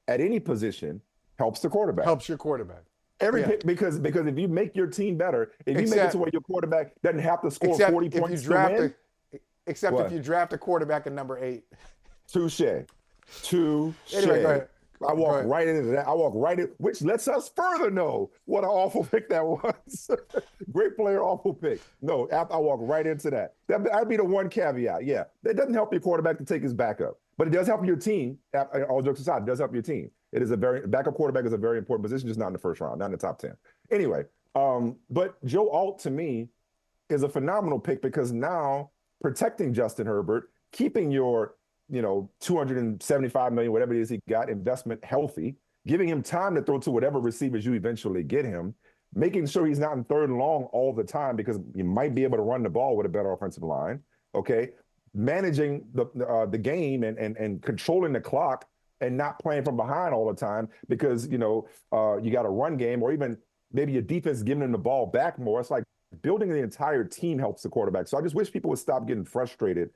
at any position helps the quarterback. Helps your quarterback. Every pick, because if you make your team better, if you make it to where your quarterback doesn't have to score 40 points to win. Except if you draft a quarterback at number 8. Touche. Anyway, go ahead. I walk right into that. I walk right in, which lets us further know what an awful pick that was. Great player, awful pick. No, I walk right into that. That'd be the one caveat. Yeah, that doesn't help your quarterback to take his backup, but it does help your team. All jokes aside, it does help your team. It is backup quarterback is a very important position, just not in the first round, not in the top 10. Anyway, but Joe Alt to me is a phenomenal pick because now protecting Justin Herbert, keeping your $275 million, whatever it is he got, investment healthy, giving him time to throw to whatever receivers you eventually get him, making sure he's not in 3rd and long all the time because you might be able to run the ball with a better offensive line, okay? Managing the game and controlling the clock and not playing from behind all the time because, you got a run game or even maybe your defense giving him the ball back more. It's like building the entire team helps the quarterback. So I just wish people would stop getting frustrated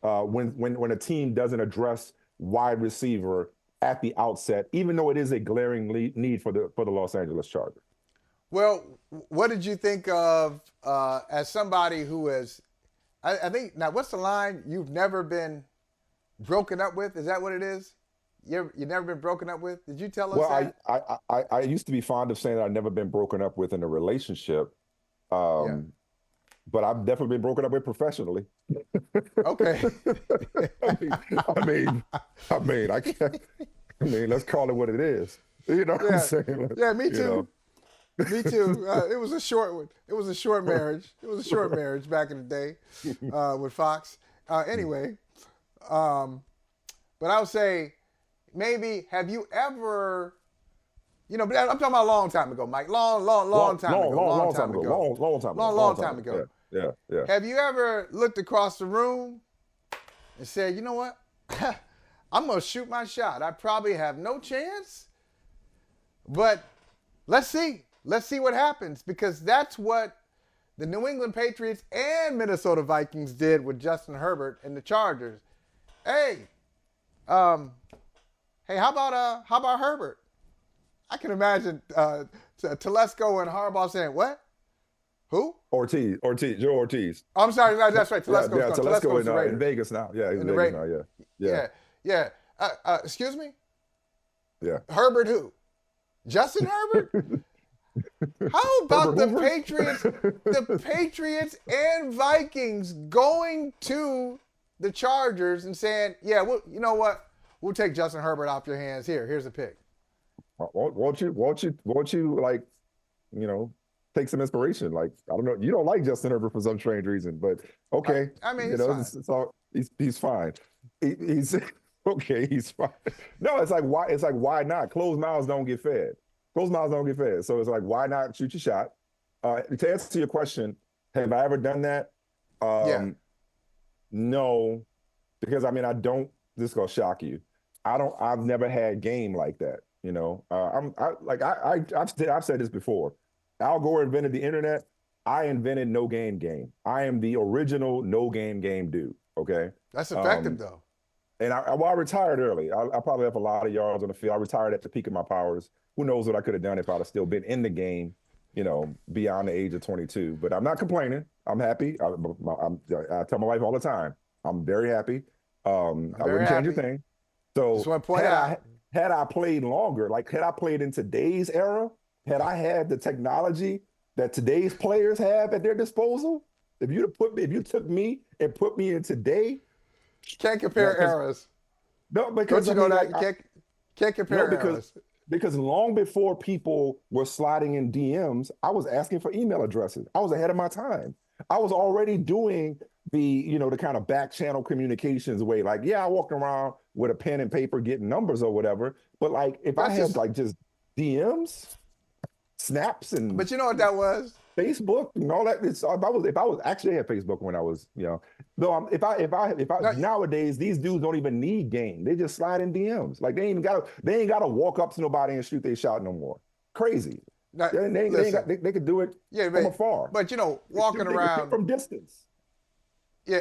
when a team doesn't address wide receiver at the outset, even though it is a glaring need for the Los Angeles Chargers. Well, what did you think of as somebody who is, I think, now what's the line? You've never been broken up with? Is that what it is? You've never been broken up with? Did you tell us that? Well, I used to be fond of saying that I've never been broken up with in a relationship. But I've definitely been broken up with professionally. Okay. I can't. Let's call it what it is. You know what I'm saying? Yeah, me too. Me too. It was a short one. It was a short marriage. It was a short marriage back in the day with Fox. Anyway, but I would say maybe have you ever? But I'm talking about a long time ago, Mike. Long time ago. Yeah. Have you ever looked across the room and said, you know what? I'm going to shoot my shot. I probably have no chance, but let's see. Let's see what happens because that's what the New England Patriots and Minnesota Vikings did with Justin Herbert and the Chargers. Hey, how about Herbert? I can imagine Telesco and Harbaugh saying, what? Who? Ortiz, Joe Ortiz. Oh, I'm sorry, that's right. Telesco in Vegas now. Yeah, he's in Vegas now, yeah. Yeah. Excuse me? Yeah. Herbert who? Justin Herbert? How about Herbert the Patriots and Vikings going to the Chargers and saying, yeah, well, you know what? We'll take Justin Herbert off your hands. Here's a pick. Won't you like, take some inspiration? Like, I don't know, you don't like Justin Herbert for some strange reason, but okay. I mean, it's all, he's fine. He's okay. He's fine. No, it's like why not? Closed mouths don't get fed. Closed mouths don't get fed. So it's like, why not shoot your shot? To answer your question, have I ever done that? No, because I don't. This is gonna shock you. I've never had game like that. I've said this before. Al Gore invented the internet. I invented no game. I am the original no game dude. Okay. That's effective though. And I retired early. I probably have a lot of yards on the field. I retired at the peak of my powers. Who knows what I could have done if I'd have still been in the game, beyond the age of 22. But I'm not complaining. I'm happy. I tell my wife all the time, I'm very happy. I wouldn't change a thing. So just want to point out, had I played longer, like had I played in today's era, had I had the technology that today's players have at their disposal, if you took me and put me in today, can't compare eras. No, because you can't compare eras. Because long before people were sliding in DMs, I was asking for email addresses. I was ahead of my time. I was already doing the kind of back channel communications way. Like, yeah, I walked around with a pen and paper getting numbers or whatever. But like, if I had like just DMs, snaps, and but you know what that was? Facebook and all that. If I was actually had Facebook when I was, though. Nowadays these dudes don't even need game. They just slide in DMs. Like they ain't gotta walk up to nobody and shoot their shot no more. Crazy. Now, they could do it from afar. But walking around from distance. Yeah,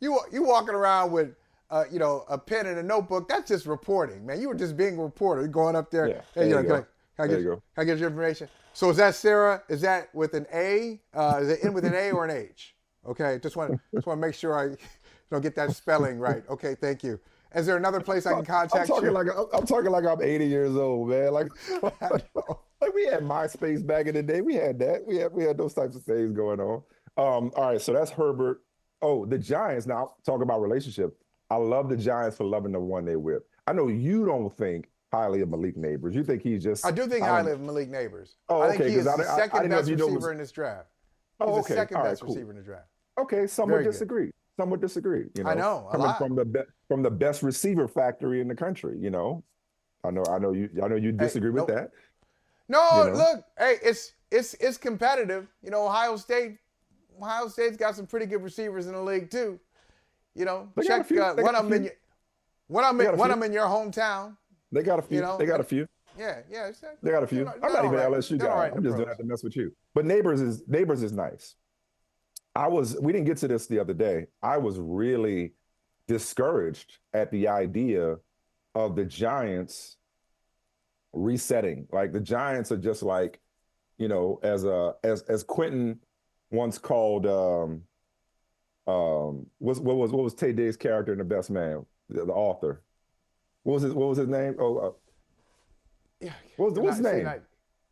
you walking around with a pen and a notebook. That's just reporting, man. You were just being a reporter. You're going up there. Yeah, hey, can I get your information? So is that Sarah? Is that with an A? Is it in with an A or an H? Okay, just want to make sure I don't get that spelling right. Okay, thank you. Is there another place I can contact you? I'm talking like I'm 80 years old, man. Like we had MySpace back in the day. We had that. We had those types of things going on. All right, so that's Herbert. Oh, the Giants. Now talk about relationship. I love the Giants for loving the one they whip. I know you don't think highly of Malik Nabers. You think he's just. I do think highly of Malik Nabers. Oh, I think okay. he is the second best receiver in this draft. Oh, he's okay. the second best receiver in the draft. Okay, some would disagree. Some would disagree. I know. Coming from the best receiver factory in the country. I know you disagree with that. No, look, hey, it's competitive. Ohio State's got some pretty good receivers in the league too. Check one of them in your hometown. They got a few. They got a few. Yeah. They got a few. I'm not even an LSU guy. I'm just doing that to mess with you. But Nabers is nice. We didn't get to this the other day. I was really discouraged at the idea of the Giants resetting. Like the Giants are just like, as Quinyon once called what was Tay Diggs' character in The Best Man, the author. What was his name? What's his name?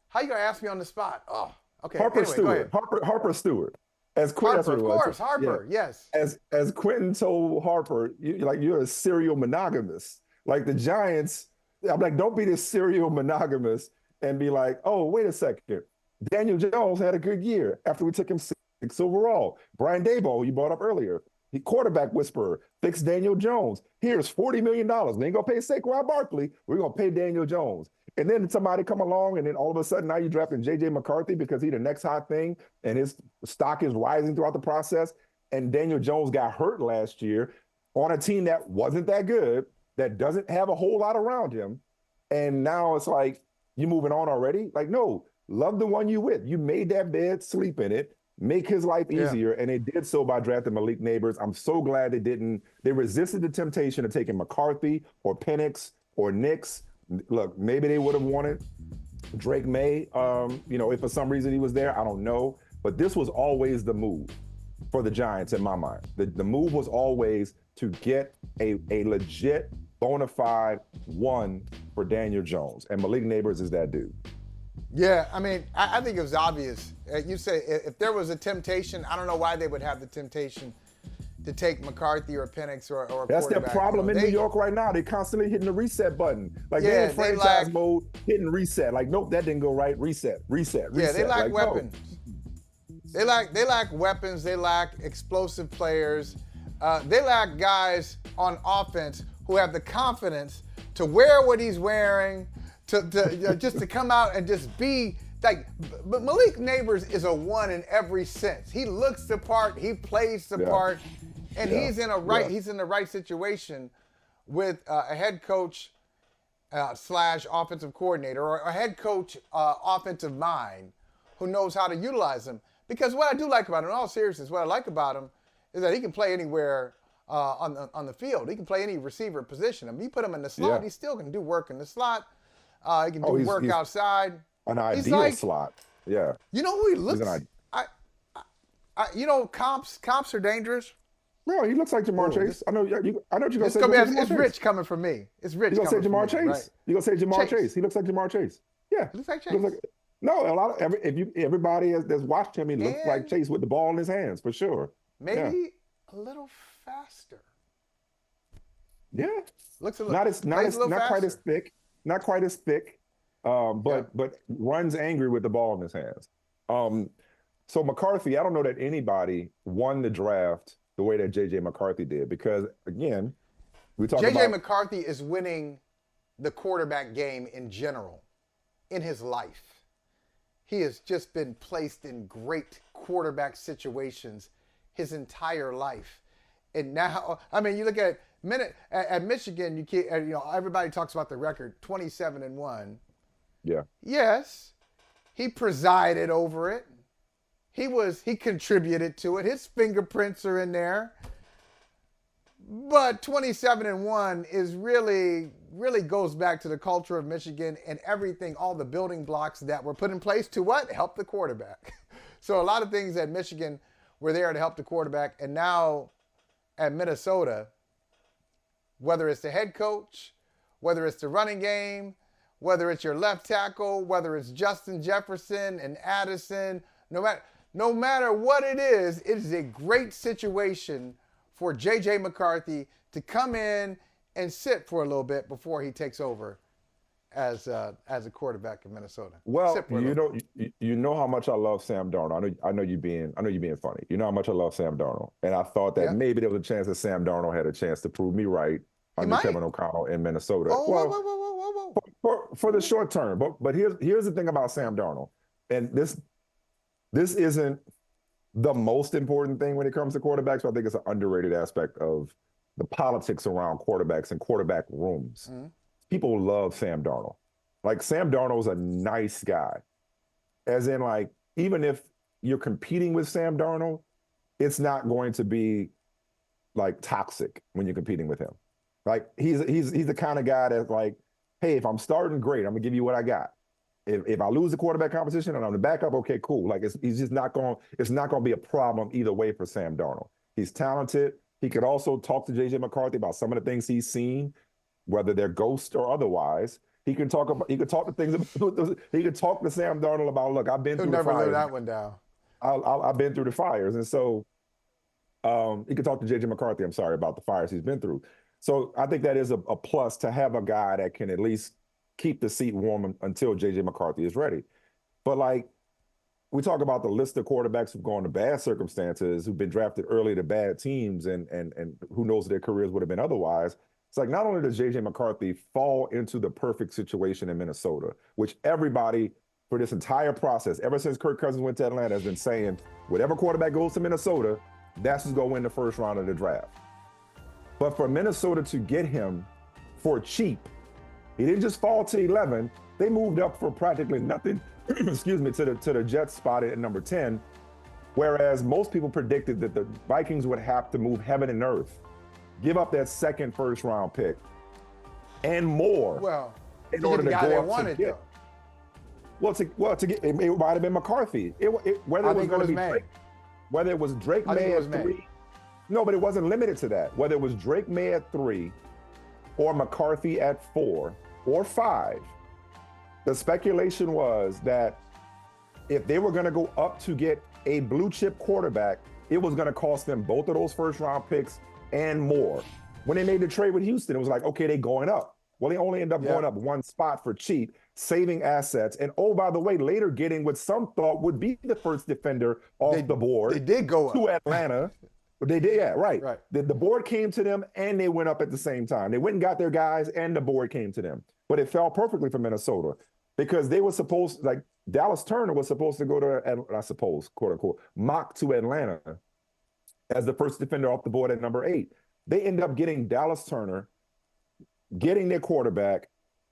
How you gonna ask me on the spot? Oh, okay. Harper Stewart. Harper Stewart. As Quinyon, of course, Harper. Yeah. Yes. As Quinyon told Harper, you're a serial monogamist. Like the Giants, I'm like, don't be this serial monogamist and be like, oh, wait a second. Daniel Jones had a good year after we took him 6 overall. Brian Daboll, you brought up earlier. He quarterback whisperer, fix Daniel Jones. Here's $40 million. We ain't gonna pay Saquon Barkley. We're gonna pay Daniel Jones. And then somebody come along, and then all of a sudden now you're drafting J.J. McCarthy because he's the next hot thing, and his stock is rising throughout the process. And Daniel Jones got hurt last year on a team that wasn't that good, that doesn't have a whole lot around him. And now it's like, you moving on already? Like, no, love the one you with. You made that bed, sleep in it, make his life easier. And they did so by drafting Malik Nabers. I'm so glad they didn't. They resisted the temptation of taking McCarthy or Penix or Nix. Look, maybe they would have wanted Drake Maye, if for some reason he was there, I don't know. But this was always the move for the Giants in my mind. The move was always to get a legit bona fide one for Daniel Jones, and Malik Nabers is that dude. Yeah, I mean, I think it was obvious. You say if there was a temptation, I don't know why they would have the temptation to take McCarthy or Penix or a That's their quarterback. problem in New York right now. They're constantly hitting the reset button. Like they're in franchise mode, hitting reset. Like, nope, that didn't go right. Reset. Yeah, they lack weapons. No. They lack weapons. They lack explosive players. They lack guys on offense who have the confidence to wear what he's wearing, just to come out and just be like. But Malik Nabers is a one in every sense. He looks the part. He plays the part. And he's in the right situation with a head coach slash offensive coordinator or a head coach offensive mind who knows how to utilize him. Because what I do like about him, in all seriousness, what I like about him is that he can play anywhere on the field. He can play any receiver position. I mean, you put him in the slot, he's still going to do work in the slot. He can do work outside. An ideal slot. Yeah. You know who he looks like? You know, comps are dangerous. No, he looks like Jamar Chase. I know what you're going to say. It's Rich coming from me. It's Rich coming from me. You're going to say Jamar Chase. Right? You're going to say Jamar Chase. He looks like Jamar Chase. Yeah. He looks like Chase. No, everybody that's watched him, he looks like Chase with the ball in his hands, for sure. Maybe a little faster. Yeah. Looks a little, not quite as thick. Not quite as thick. But runs angry with the ball in his hands. So McCarthy, I don't know that anybody won the draft the way that J.J. McCarthy did, because again, we talk about J.J. McCarthy is winning the quarterback game in general in his life. He has just been placed in great quarterback situations his entire life. And now, I mean, you look at Michigan, everybody talks about the record, 27-1. Yeah. Yes, he presided over it. He contributed to it. His fingerprints are in there. But 27-1 is really goes back to the culture of Michigan and everything, all the building blocks that were put in place to what? Help the quarterback. So a lot of things at Michigan were there to help the quarterback. And now at Minnesota, whether it's the head coach, whether it's the running game, whether it's your left tackle, whether it's Justin Jefferson and Addison, no matter what it is a great situation for J.J. McCarthy to come in and sit for a little bit before he takes over as a quarterback in Minnesota. Well, you know how much I love Sam Darnold. I know you being funny. You know how much I love Sam Darnold, and I thought that maybe there was a chance that Sam Darnold had a chance to prove me right under Kevin O'Connell in Minnesota. Whoa. For the short term, but here's the thing about Sam Darnold, and this isn't the most important thing when it comes to quarterbacks, but I think it's an underrated aspect of the politics around quarterbacks and quarterback rooms. Mm-hmm. People love Sam Darnold. Like, Sam Darnold's a nice guy. As in, like, even if you're competing with Sam Darnold, it's not going to be, like, toxic when you're competing with him. Like, he's the kind of guy that's like, hey, if I'm starting, great, I'm going to give you what I got. If I lose the quarterback competition and I'm the backup, okay, cool. Like, it's not going to be a problem either way for Sam Darnold. He's talented. He could also talk to J.J. McCarthy about some of the things he's seen, whether they're ghosts or otherwise. He can talk to Sam Darnold about, look, I've been through the fires. He'll never live that one down. I've been through the fires. And so he could talk to J.J. McCarthy, I'm sorry, about the fires he's been through. So I think that is a plus to have a guy that can at least keep the seat warm until J.J. McCarthy is ready. But, like, we talk about the list of quarterbacks who've gone to bad circumstances, who've been drafted early to bad teams, and who knows their careers would have been otherwise. It's like, not only does J.J. McCarthy fall into the perfect situation in Minnesota, which everybody for this entire process, ever since Kirk Cousins went to Atlanta, has been saying, whatever quarterback goes to Minnesota, that's who's going to win the first round of the draft. But for Minnesota to get him for cheap, he didn't just fall to 11. They moved up for practically nothing, excuse me, to the Jets spot at number 10, whereas most people predicted that the Vikings would have to move heaven and earth, give up that second first-round pick, and more in order to go up to get. To get, it might have been McCarthy. Whether it was Drake Maye at 3. No, but it wasn't limited to that. Whether it was Drake Maye at 3 or McCarthy at 4 or 5, the speculation was that if they were going to go up to get a blue chip quarterback, it was going to cost them both of those first round picks and more. When they made the trade with Houston, it was like, okay, they're going up. Well, they only end up going up one spot for cheap, saving assets. And oh, by the way, later getting what some thought would be the first defender off the board. They did go up to Atlanta. They did, yeah, right. The board came to them and they went up at the same time. They went and got their guys and the board came to them. But it fell perfectly for Minnesota because they were supposed, like Dallas Turner was supposed to go to, I suppose, quote unquote, mock to Atlanta as the first defender off the board at number 8. They end up getting Dallas Turner, getting their quarterback,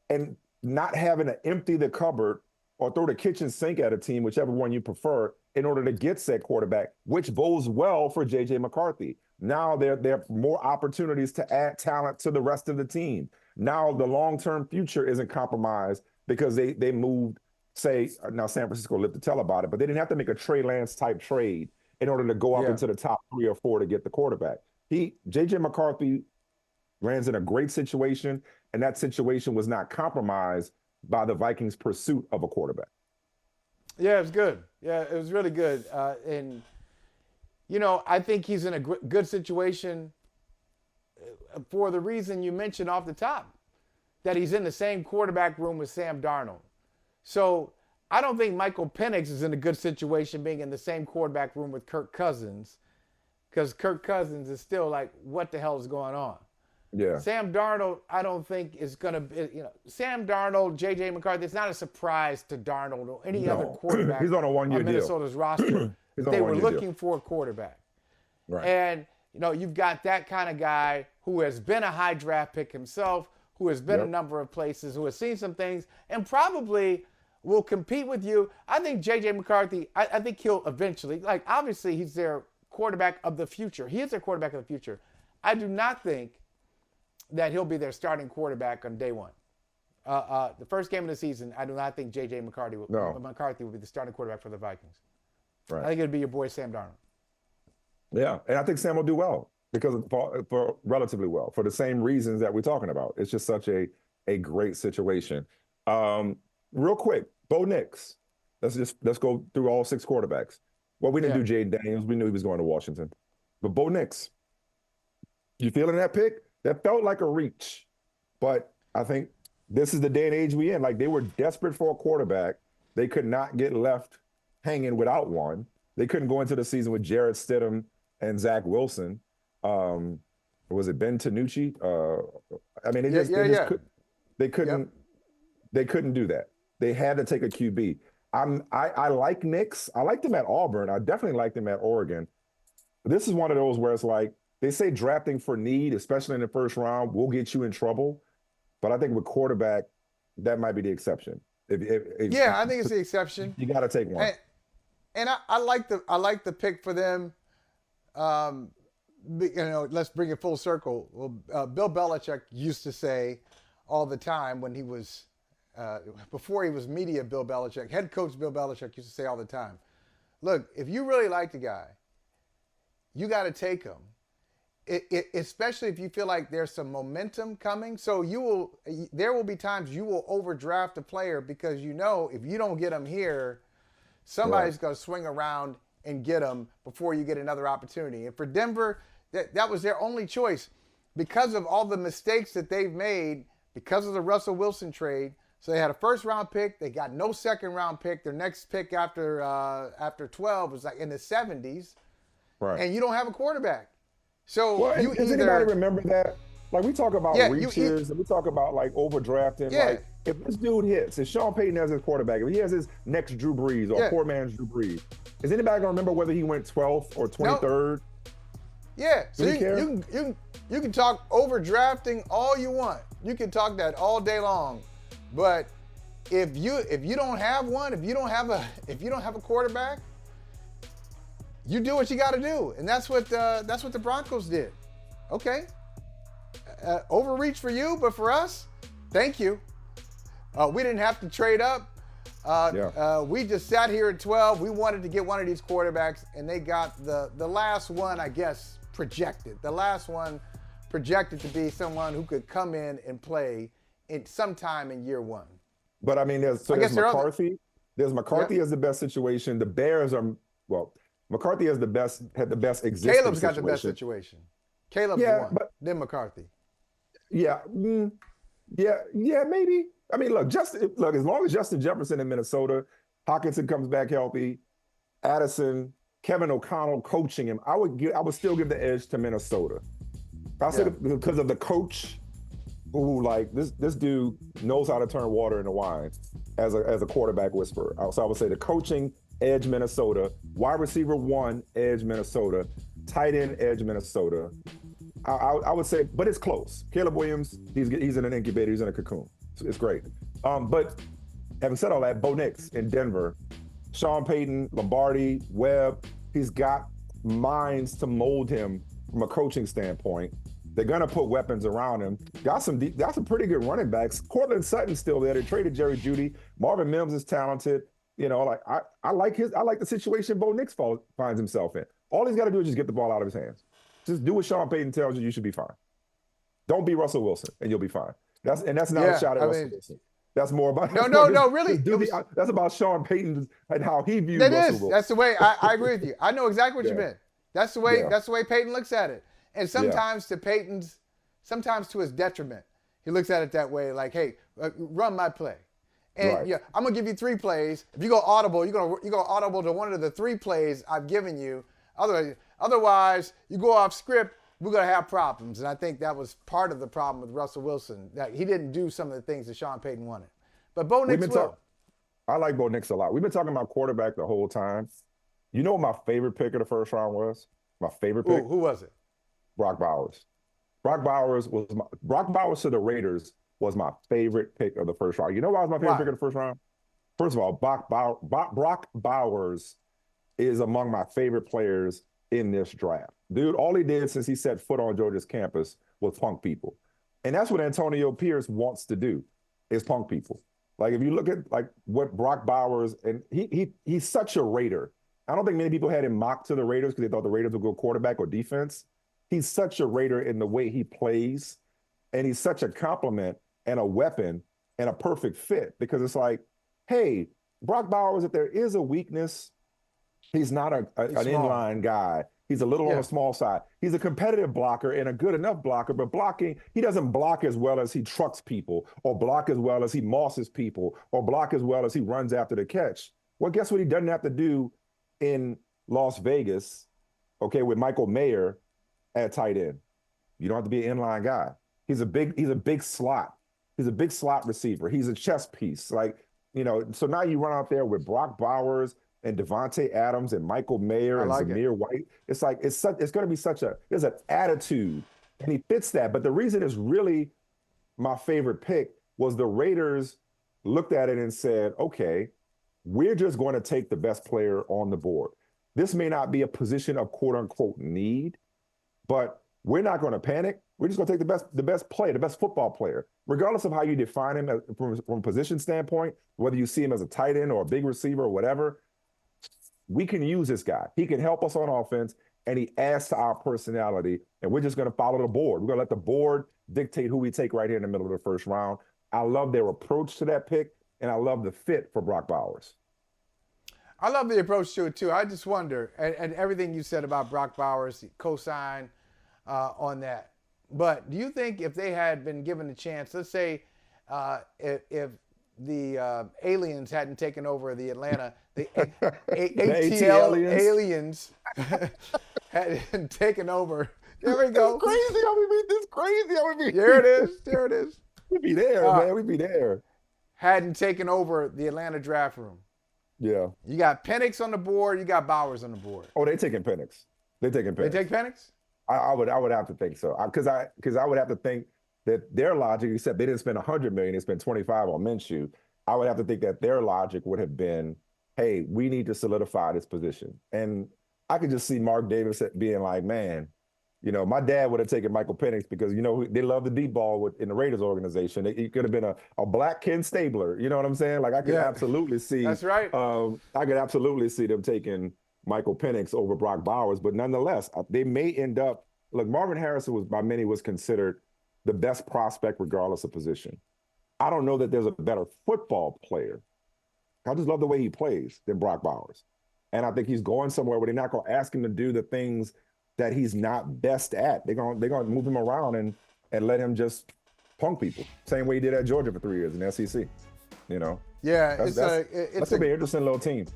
and not having to empty the cupboard or throw the kitchen sink at a team, whichever one you prefer, in order to get said quarterback, which bodes well for J.J. McCarthy. Now there are more opportunities to add talent to the rest of the team. Now the long-term future isn't compromised because they moved, say, now San Francisco lived to tell about it, but they didn't have to make a Trey Lance type trade in order to go up into the top 3 or 4 to get the quarterback. J.J. McCarthy lands in a great situation, and that situation was not compromised by the Vikings' pursuit of a quarterback. Yeah, it was good. Yeah, it was really good. And, you know, I think he's in a good situation for the reason you mentioned off the top, that he's in the same quarterback room with Sam Darnold. So I don't think Michael Penix is in a good situation being in the same quarterback room with Kirk Cousins, because Kirk Cousins is still like, what the hell is going on? Yeah. Sam Darnold, I don't think is going to be, you know, Sam Darnold, J.J. McCarthy, it's not a surprise to Darnold or any other quarterback He's on a 1-year deal. Minnesota's roster. They were looking for a quarterback. Right. And, you know, you've got that kind of guy who has been a high draft pick himself, who has been a number of places, who has seen some things, and probably will compete with you. I think J.J. McCarthy, I think he'll eventually, like, obviously he's their quarterback of the future. He is their quarterback of the future. I do not think that he'll be their starting quarterback on day one. The first game of the season, I do not think J.J. McCarthy will be the starting quarterback for the Vikings. Right. I think it'll be your boy Sam Darnold. Yeah, and I think Sam will do well for relatively well for the same reasons that we're talking about. It's just such a great situation. Real quick, Bo Nix. Let's go through all 6 quarterbacks. Well, we didn't do Jay Daniels. We knew he was going to Washington. But Bo Nix, you feeling that pick? That felt like a reach. But I think this is the day and age we in. Like, they were desperate for a quarterback. They could not get left hanging without one. They couldn't go into the season with Jarrett Stidham and Zach Wilson. Was it Ben Tanucci? I mean, they couldn't do that. They had to take a QB. I like Nix. I liked him at Auburn. I definitely liked him at Oregon. This is one of those where it's like, they say drafting for need, especially in the first round, will get you in trouble. But I think with quarterback, that might be the exception. I think it's the exception. You got to take one. And I like the pick for them. You know, let's bring it full circle. Well, Bill Belichick used to say all the time when he was before he was media Bill Belichick, head coach Bill Belichick used to say all the time, look, if you really like the guy, you got to take him. Especially if you feel like there's some momentum coming. So there will be times you will overdraft a player because you know if you don't get him here, somebody's going to swing around and get him before you get another opportunity. And for Denver, that was their only choice because of all the mistakes that they've made because of the Russell Wilson trade. So they had a first-round pick. They got no second-round pick. Their next pick after 12 was like in the 70s. Right. And you don't have a quarterback. So does anybody remember that? Like, we talk about reaches and we talk about like overdrafting. Yeah. Like, if this dude hits, if Sean Payton has his quarterback, if he has his next Drew Brees or poor man's Drew Brees, is anybody gonna remember whether he went 12th or 23rd? Yeah. So you can talk overdrafting all you want. You can talk that all day long, but if you don't have one, if you don't have a quarterback, you do what you got to do, and that's what the Broncos did. Okay, overreach for you, but for us, thank you. We didn't have to trade up. We just sat here at 12. We wanted to get one of these quarterbacks, and they got the last one, I guess, projected. The last one projected to be someone who could come in and play sometime in year one. But I mean, there's McCarthy. There's McCarthy as the best situation. The Bears are, well, McCarthy had the best existing Caleb's got situation. the best situation. Caleb's won, then McCarthy. Yeah, maybe. I mean, look, as long as Justin Jefferson in Minnesota, Hockenson comes back healthy, Addison, Kevin O'Connell coaching him, I would still give the edge to Minnesota. I said because of the coach who, like, this dude knows how to turn water into wine as a quarterback whisperer. So I would say the coaching, edge Minnesota, wide receiver 1, edge Minnesota, tight end, edge Minnesota. I would say, but it's close. Caleb Williams, he's in an incubator, he's in a cocoon. It's great. But having said all that, Bo Nix in Denver, Sean Payton, Lombardi, Webb, he's got minds to mold him from a coaching standpoint. They're going to put weapons around him. Got some pretty good running backs. Cortland Sutton's still there. They traded Jerry Jeudy. Marvin Mims is talented. You know, like I like the situation Bo Nix finds himself in. All he's got to do is just get the ball out of his hands. Just do what Sean Payton tells you. You should be fine. Don't be Russell Wilson, and you'll be fine. That's not a shot at Russell Wilson. That's more about really. That's about Sean Payton and how he views Russell Wilson. That's the way. I agree with you. I know exactly what you meant. That's the way. That's the way Payton looks at it. And sometimes sometimes to his detriment, he looks at it that way. Like, hey, run my play. And I'm gonna give you 3 plays. If you go audible, you're gonna audible to one of the 3 plays I've given you. Otherwise, you go off script, we're gonna have problems. And I think that was part of the problem with Russell Wilson, that he didn't do some of the things that Sean Payton wanted. But Bo Nix will. I like Bo Nix a lot. We've been talking about quarterback the whole time. You know what my favorite pick of the first round was? My favorite pick? Who was it? Brock Bowers. Brock Bowers to the Raiders was my favorite pick of the first round. You know why it was my favorite pick of the first round? First of all, Brock Bowers is among my favorite players in this draft. Dude, all he did since he set foot on Georgia's campus was punk people. And that's what Antonio Pierce wants to do, is punk people. Like, if you look at like what Brock Bowers, and he's such a Raider. I don't think many people had him mocked to the Raiders because they thought the Raiders would go quarterback or defense. He's such a Raider in the way he plays, and he's such a compliment and a weapon and a perfect fit, because it's like, hey, Brock Bowers, if there is a weakness, he's not an inline guy. He's a little on the small side. He's a competitive blocker and a good enough blocker, but blocking, he doesn't block as well as he trucks people, or block as well as he mosses people, or block as well as he runs after the catch. Well, guess what he doesn't have to do in Las Vegas, with Michael Mayer at tight end? You don't have to be an inline guy. He's a big slot. He's a big slot receiver. He's a chess piece. Like, so now you run out there with Brock Bowers and Devontae Adams and Michael Mayer and Zamir White. It's like, it's going to be there's an attitude, and he fits that. But the reason it's really my favorite pick was the Raiders looked at it and said, okay, we're just going to take the best player on the board. This may not be a position of quote unquote need, but we're not going to panic. We're just going to take the best player, the best football player, regardless of how you define him from a position standpoint, whether you see him as a tight end or a big receiver or whatever. We can use this guy. He can help us on offense, and he adds to our personality, and we're just going to follow the board. We're going to let the board dictate who we take right here in the middle of the first round. I love their approach to that pick, and I love the fit for Brock Bowers. I love the approach to it, too. I just wonder, and everything you said about Brock Bowers, co-sign on that. But do you think if they had been given a chance, let's say if the aliens hadn't taken over the Atlanta, the ATL aliens hadn't taken over. There we go. It's crazy how we beat this. Crazy how we beat. There it is. We'd be there, man. We'd be there. Hadn't taken over the Atlanta draft room. Yeah. You got Penix on the board. You got Bowers on the board. Oh, they taking Penix. They take Penix? I would have to think so, because I would have to think that their logic, except they didn't spend $100 million, they spent $25 on Minshew. I would have to think that their logic would have been, hey, we need to solidify this position. And I could just see Mark Davis being like, man, my dad would have taken Michael Penix because, they love the deep ball in the Raiders organization. It could have been a black Ken Stabler. You know what I'm saying? Like, I could absolutely see. That's right. I could absolutely see them taking Michael Penix over Brock Bowers. But nonetheless, they may end up look, Marvin Harrison was by many was considered the best prospect regardless of position. I don't know that there's a better football player. I just love the way he plays than Brock Bowers. And I think he's going somewhere where they're not going to ask him to do the things that he's not best at. They're going to move him around and let him just punk people. Same way he did at Georgia for 3 years in the SEC. You know? Yeah, that's going to be an interesting little team.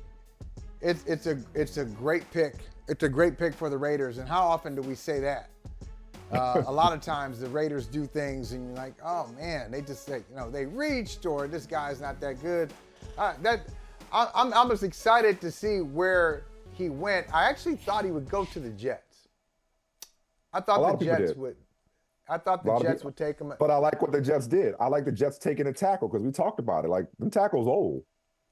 It's a great pick. It's a great pick for the Raiders. And how often do we say that? A lot of times the Raiders do things and you're like, oh man, they just say, they reached, or this guy's not that good. I'm just excited to see where he went. I actually thought he would go to the Jets. I thought the Jets would take him. But I like what the Jets did. I like the Jets taking a tackle because we talked about it. Like, them tackle's old.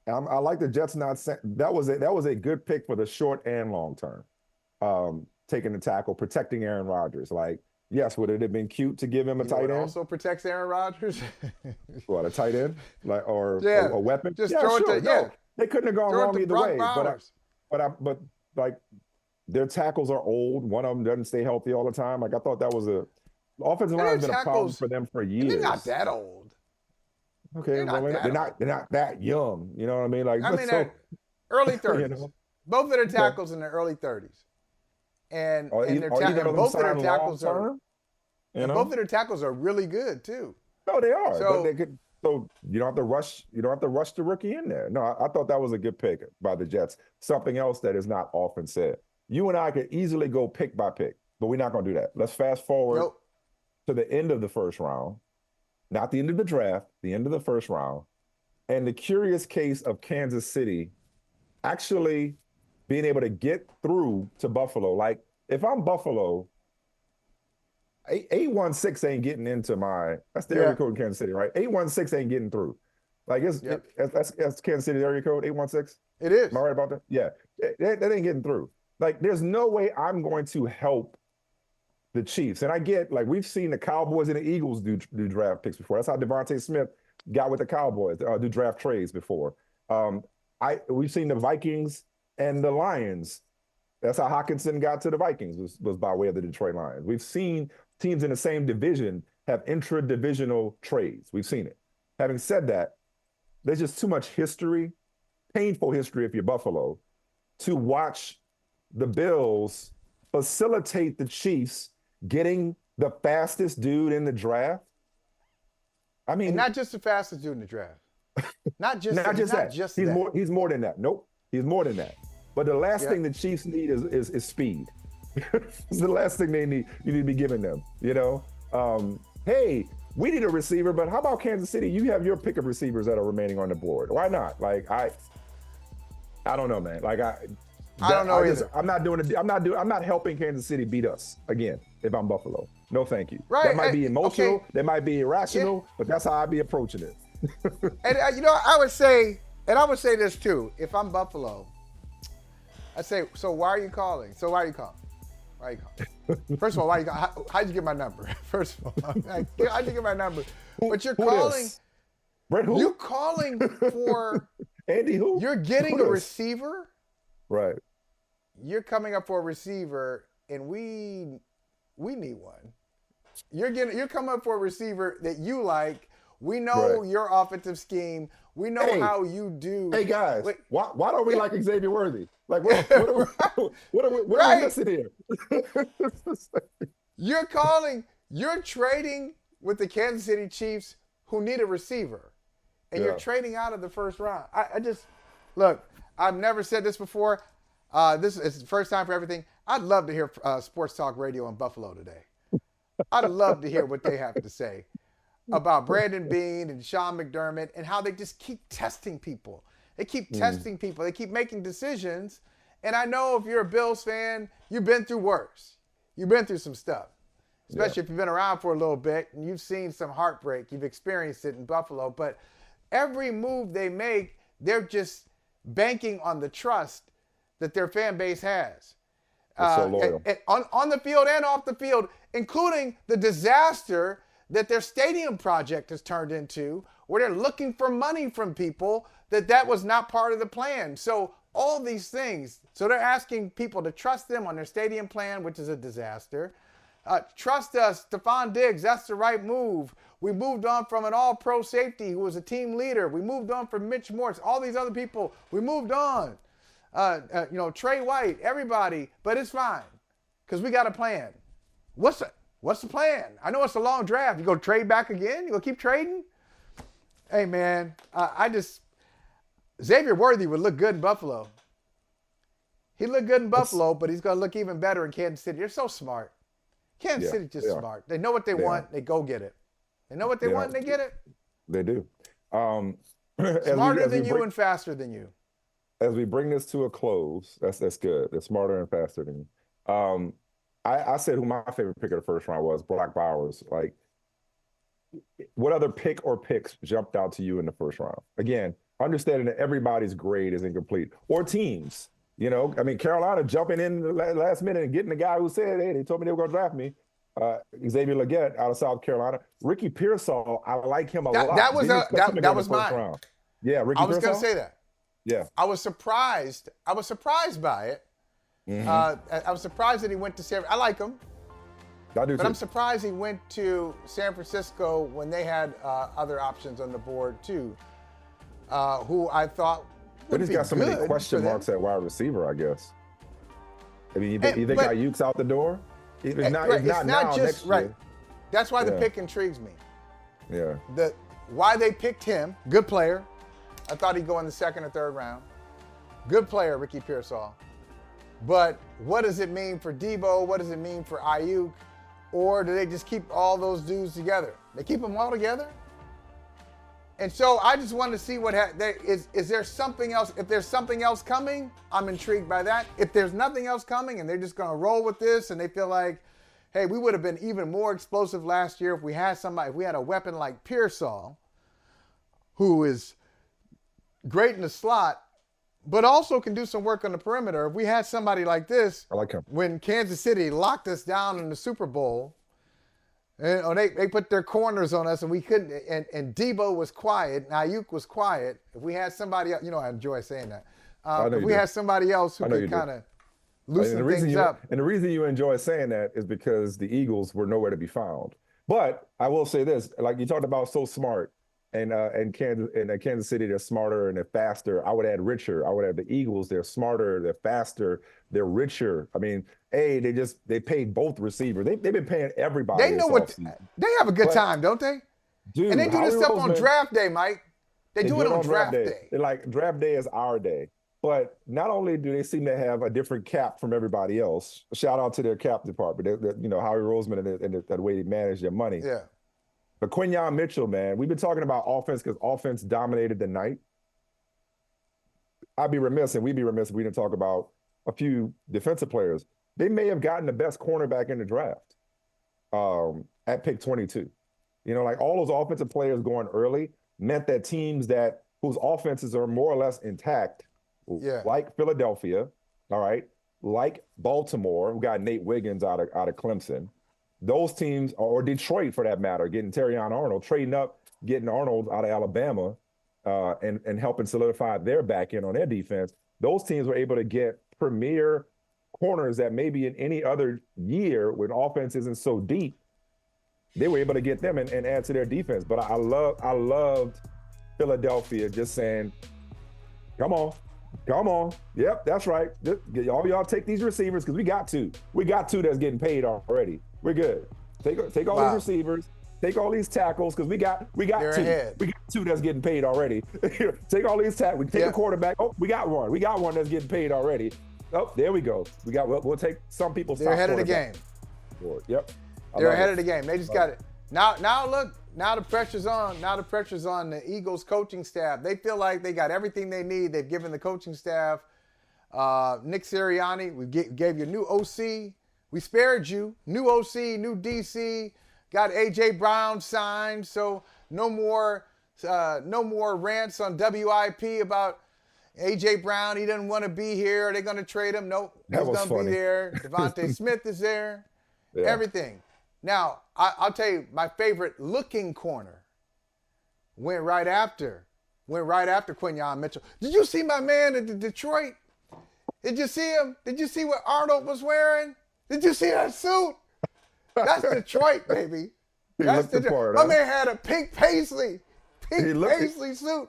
I like the Jets not – that was a good pick for the short and long term. Taking the tackle, protecting Aaron Rodgers. Like, yes, would it have been cute to give him a tight end? Also protects Aaron Rodgers? What, a tight end? Like, or a weapon? Just throw it to – no. They couldn't have gone wrong either way. Bowers. But like, their tackles are old. One of them doesn't stay healthy all the time. Like, I thought that was the offensive line has been a problem for them for years. They're not that old. Okay, they're not that young. You know what I mean? Like, they're early 30s. Both of their tackles in their early 30s. And both of their tackles are both of their tackles are really good too. No, they are. So, but they could. So you don't have to rush. You don't have to rush the rookie in there. No, I thought that was a good pick by the Jets. Something else that is not often said. You and I could easily go pick by pick, but we're not going to do that. Let's fast forward to the end of the first round, not the end of the draft, the end of the first round, and the curious case of Kansas City actually being able to get through to Buffalo. Like, if I'm Buffalo, 816 ain't getting into my – that's the area code in Kansas City, right? 816 ain't getting through. Like, that's Kansas City's area code, 816? It is. Am I right about that? Yeah. That ain't getting through. Like, there's no way I'm going to help the Chiefs. And I get, like, we've seen the Cowboys and the Eagles do draft picks before. That's how Devontae Smith got with the Cowboys, do draft trades before. We've seen the Vikings and the Lions. That's how Hawkinson got to the Vikings, was by way of the Detroit Lions. We've seen teams in the same division have intra-divisional trades. We've seen it. Having said that, there's just too much history, painful history if you're Buffalo, to watch the Bills facilitate the Chiefs getting the fastest dude in the draft. I mean, and not just the fastest dude in the draft. Not just that. He's more than that. Nope. He's more than that. But the last thing the Chiefs need is speed. It's the last thing they need. You need to be giving them, hey, we need a receiver, but how about Kansas City? You have your pick of receivers that are remaining on the board. Why not? Like, I don't know, man. Like, I don't know either. I'm not helping Kansas City beat us again if I'm Buffalo. No, thank you. Right. That might be emotional. Okay. That might be irrational, but that's how I'd be approaching it. And I would say this too. If I'm Buffalo, I'd say, so why are you calling? First of all, how'd you get my number? First of all, how'd you get my number? But you're calling. Brett who? You're calling for Andy who? You're getting a receiver. Right. You're coming up for a receiver, and we need one. You're coming up for a receiver that you like. We know your offensive scheme. We know how you do. Hey guys, why don't we like Xavier Worthy? Like, what are we missing here? You're trading with the Kansas City Chiefs, who need a receiver, and you're trading out of the first round. Look, I've never said this before. This is the first time for everything. I'd love to hear Sports Talk Radio in Buffalo today. I'd love to hear what they have to say about Brandon Beane and Sean McDermott and how they just keep testing people. They keep testing people. They keep making decisions. And I know if you're a Bills fan, you've been through worse. You've been through some stuff, especially if you've been around for a little bit and you've seen some heartbreak. You've experienced it in Buffalo. But every move they make, they're just banking on the trust that their fan base has. So loyal. And on the field and off the field, including the disaster that their stadium project has turned into, where they're looking for money from people that was not part of the plan. So all these things. So they're asking people to trust them on their stadium plan, which is a disaster. Trust us, Stephon Diggs, that's the right move. We moved on from an all-pro safety who was a team leader. We moved on from Mitch Morse, all these other people. We moved on. Trey White, everybody, but it's fine because we got a plan. What's the plan? I know it's a long draft. You go trade back again? You go keep trading? Hey, man, Xavier Worthy would look good in Buffalo. He looked good in Buffalo, but he's going to look even better in Kansas City. They're so smart. Kansas City's just smart. They know what they want. They go get it. They know what they want, and they get it. They do. Smarter than you and faster than you. As we bring this to a close, that's good. They're smarter and faster than you. I said who my favorite pick of the first round was, Brock Bowers. Like, what other pick or picks jumped out to you in the first round? Again, understanding that everybody's grade is incomplete, or teams. Carolina jumping in the last minute and getting the guy who said, hey, they told me they were going to draft me. Xavier Leggett out of South Carolina. Ricky Pearsall, I like him a lot. That was mine. Round. Yeah, Ricky Pearsall. I was going to say that. Yeah. I was surprised by it. Mm-hmm. I was surprised that he went to I like him. I do but too. I'm surprised he went to San Francisco when they had other options on the board too, who I thought would he's be got so good many question marks at wide receiver, I guess. I mean, you think Ayuk's out the door? If not now, next year. That's why the pick intrigues me. Yeah. Why they picked him, good player. I thought he'd go in the second or third round. Good player, Ricky Pearsall. But what does it mean for Debo? What does it mean for Ayuk? Or do they just keep all those dudes together? They keep them all together? And so I just wanted to see is there something else? If there's something else coming, I'm intrigued by that. If there's nothing else coming and they're just going to roll with this and they feel like, hey, we would have been even more explosive last year if we had a weapon like Pearsall, who is great in the slot, but also can do some work on the perimeter. If we had somebody like this, I like him. When Kansas City locked us down in the Super Bowl, and they put their corners on us, and we couldn't. And Debo was quiet, and Ayuk was quiet. If we had somebody else, I enjoy saying that. If we had somebody else who could kind of loosen things up. And the reason you enjoy saying that is because the Eagles were nowhere to be found. But I will say this: like you talked about, so smart. And Kansas City, they're smarter and they're faster. I would add richer. I would add the Eagles. They're smarter, they're faster, they're richer. I mean, they paid both receivers. They've been paying everybody. They know they have a good time, don't they? Dude, and they do this stuff on draft day, Mike. They do it on draft day. They're like, draft day is our day. But not only do they seem to have a different cap from everybody else. Shout out to their cap department. Howie Roseman and the way they manage their money. Yeah. But Quinyon Mitchell, man, we've been talking about offense because offense dominated the night. We'd be remiss if we didn't talk about a few defensive players. They may have gotten the best cornerback in the draft at pick 22. Like all those offensive players going early meant that teams whose offenses are more or less intact, like Philadelphia, all right, like Baltimore, who got Nate Wiggins out of Clemson. Those teams, or Detroit for that matter, getting Terrion Arnold, trading up, getting Arnold out of Alabama, and helping solidify their back end on their defense. Those teams were able to get premier corners that maybe in any other year when offense isn't so deep, they were able to get them and add to their defense. But I loved Philadelphia just saying, come on. Yep, that's right. All y'all take these receivers because we got two. We got two that's getting paid already. We're good. Take all these receivers. Take all these tackles because we got They're two. Ahead. We got two that's getting paid already. Take all these tackles. We take a quarterback. Oh, we got one. We got one that's getting paid already. Oh, there we go. We'll take some people's. They're ahead of the game. Yep. They're ahead of the game. They just got it. Now look. Now the pressure's on. Now the pressure's on the Eagles coaching staff. They feel like they got everything they need. They've given the coaching staff. Nick Sirianni, we gave you a new OC. We spared you. New OC, new DC. Got A.J. Brown signed, so no more rants on WIP about A.J. Brown. He doesn't want to be here. Are they going to trade him? Nope. He's going to be there. Devontae Smith is there. Yeah. Everything. Now, I'll tell you, my favorite looking corner went right after Quinyon Mitchell. Did you see my man in Detroit? Did you see him? Did you see what Arnold was wearing? Did you see that suit? That's Detroit, baby. That's looked the part, My huh? man had a pink paisley suit.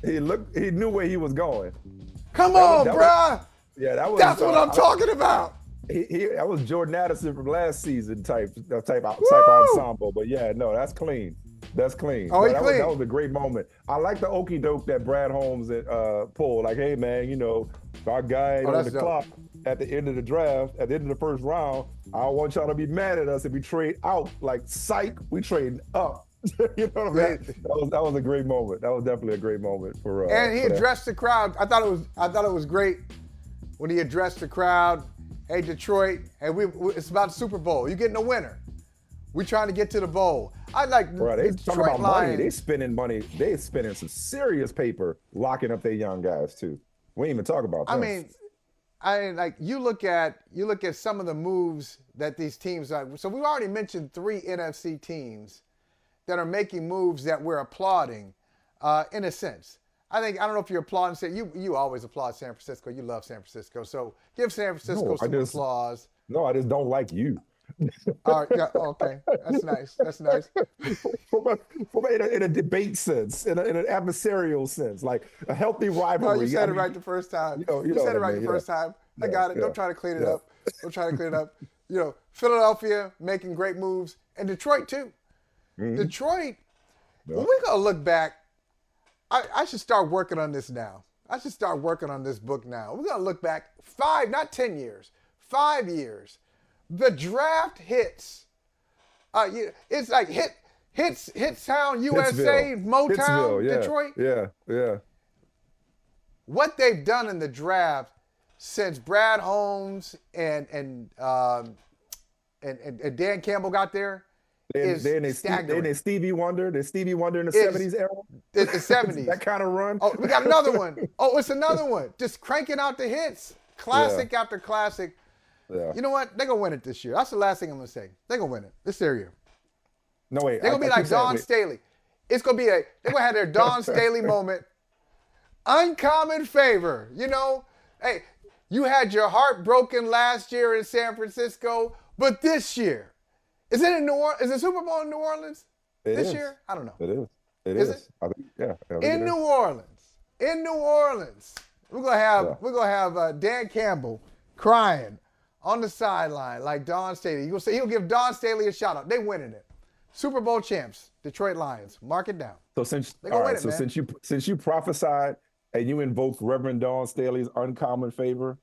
He knew where he was going. Come on, bruh. That's what I'm talking about. That was Jordan Addison from last season type ensemble. But yeah, no, that's clean. That's clean. Oh, that was a great moment. I like the okey doke that Brad Holmes pulled. Like, hey man, our guy on the clock at the end of the draft, at the end of the first round, I don't want y'all to be mad at us if we trade out. Like, psych, we trade up. You know what I mean? That was a great moment. That was definitely a great moment for. And he addressed the crowd. I thought it was great when he addressed the crowd. Hey, Detroit, and it's about the Super Bowl. You're getting a winner. We're trying to get to the bowl. I like they Detroit talking about Lions. money. They spending money. They spending some serious paper locking up their young guys too. We ain't even talk about that. I mean, like you look at some of the moves that these teams are. So we've already mentioned 3 NFC teams that are making moves that we're applauding, in a sense. I don't know if you're applauding. You always applaud San Francisco. You love San Francisco. So give San Francisco some applause. No, I just don't like you. All right, yeah, okay. That's nice. That's nice. In a debate sense, in an adversarial sense, like a healthy rivalry. No, you said it right the first time. You said it right the first time. I got it. Don't try to clean it up. Don't try to clean it up. Philadelphia making great moves, and Detroit too. Mm-hmm. Detroit, when we're going to look back, I should start working on this now. I should start working on this book now. We're going to look back 5, not 10 years, 5 years. The draft hits. It's like Hit Sound, USA, Motown, Detroit. Yeah. What they've done in the draft since Brad Holmes and Dan Campbell got there, staggering. Stevie Wonder. There's Stevie Wonder in the 70s era. The 70s. That kind of run. Oh, we got another one. Oh, it's another one. Just cranking out the hits. Classic after classic. Yeah. You know what? They're going to win it this year. That's the last thing I'm going to say. They're going to win it. This year. No, wait. They're going to be like Dawn Staley. It's going to be they're going to have their Dawn Staley moment. Uncommon favor. Hey, you had your heart broken last year in San Francisco, but this year, is it in New Orleans? Is the Super Bowl in New Orleans this year? I don't know. It is. Is it? I think, yeah. In New Orleans. We're gonna have Dan Campbell crying on the sideline like Dawn Staley. You'll say he'll give Dawn Staley a shout out. They winning it. Super Bowl champs, Detroit Lions. Mark it down. So since you prophesied and you invoked Reverend Dawn Staley's uncommon favor,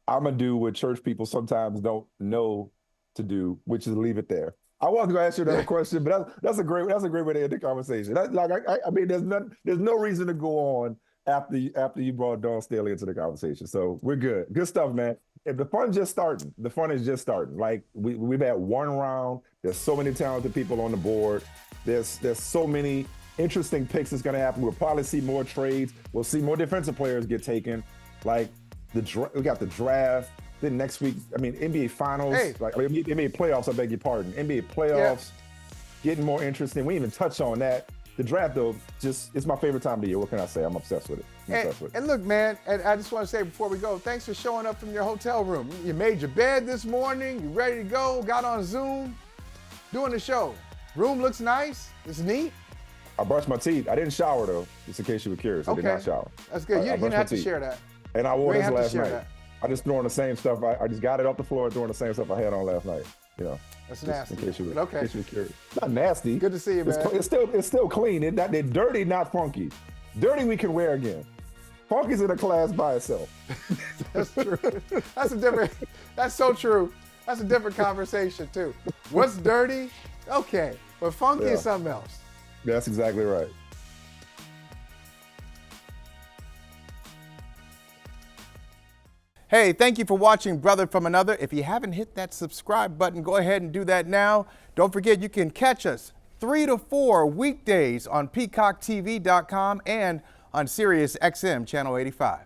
I'm gonna do what church people sometimes don't know to do, which is leave it there. I wasn't gonna ask you another question, but that's a great way to end the conversation. There's no reason to go on after you brought Dawn Staley into the conversation. So we're good. Good stuff, man. If the fun's just starting, the fun is just starting. Like we've had one round. There's so many talented people on the board. There's so many interesting picks that's gonna happen. We'll probably see more trades. We'll see more defensive players get taken. Like we got the draft. Then next week, NBA Finals, NBA playoffs, I beg your pardon. NBA playoffs, getting more interesting. We didn't even touch on that. The draft, though, it's my favorite time of the year. What can I say? I'm obsessed with it. And look, man, and I just want to say before we go, thanks for showing up from your hotel room. You made your bed this morning. You ready to go. Got on Zoom, doing the show. Room looks nice. It's neat. I brushed my teeth. I didn't shower, though, just in case you were curious. I did not shower. That's good. You didn't have to share that. And I wore this last night. I just threw on the same stuff. I just got it off the floor and threw on the same stuff I had on last night. That's nasty. In case you were curious. Not nasty. Good to see you, man. It's still clean. They're dirty, not funky. Dirty we can wear again. Funky's in a class by itself. That's true. That's so true. That's a different conversation too. What's dirty? Okay, but funky is something else. That's exactly right. Hey, thank you for watching Brother from Another. If you haven't hit that subscribe button, go ahead and do that now. Don't forget, you can catch us 3 to 4 weekdays on PeacockTV.com and on Sirius XM Channel 85.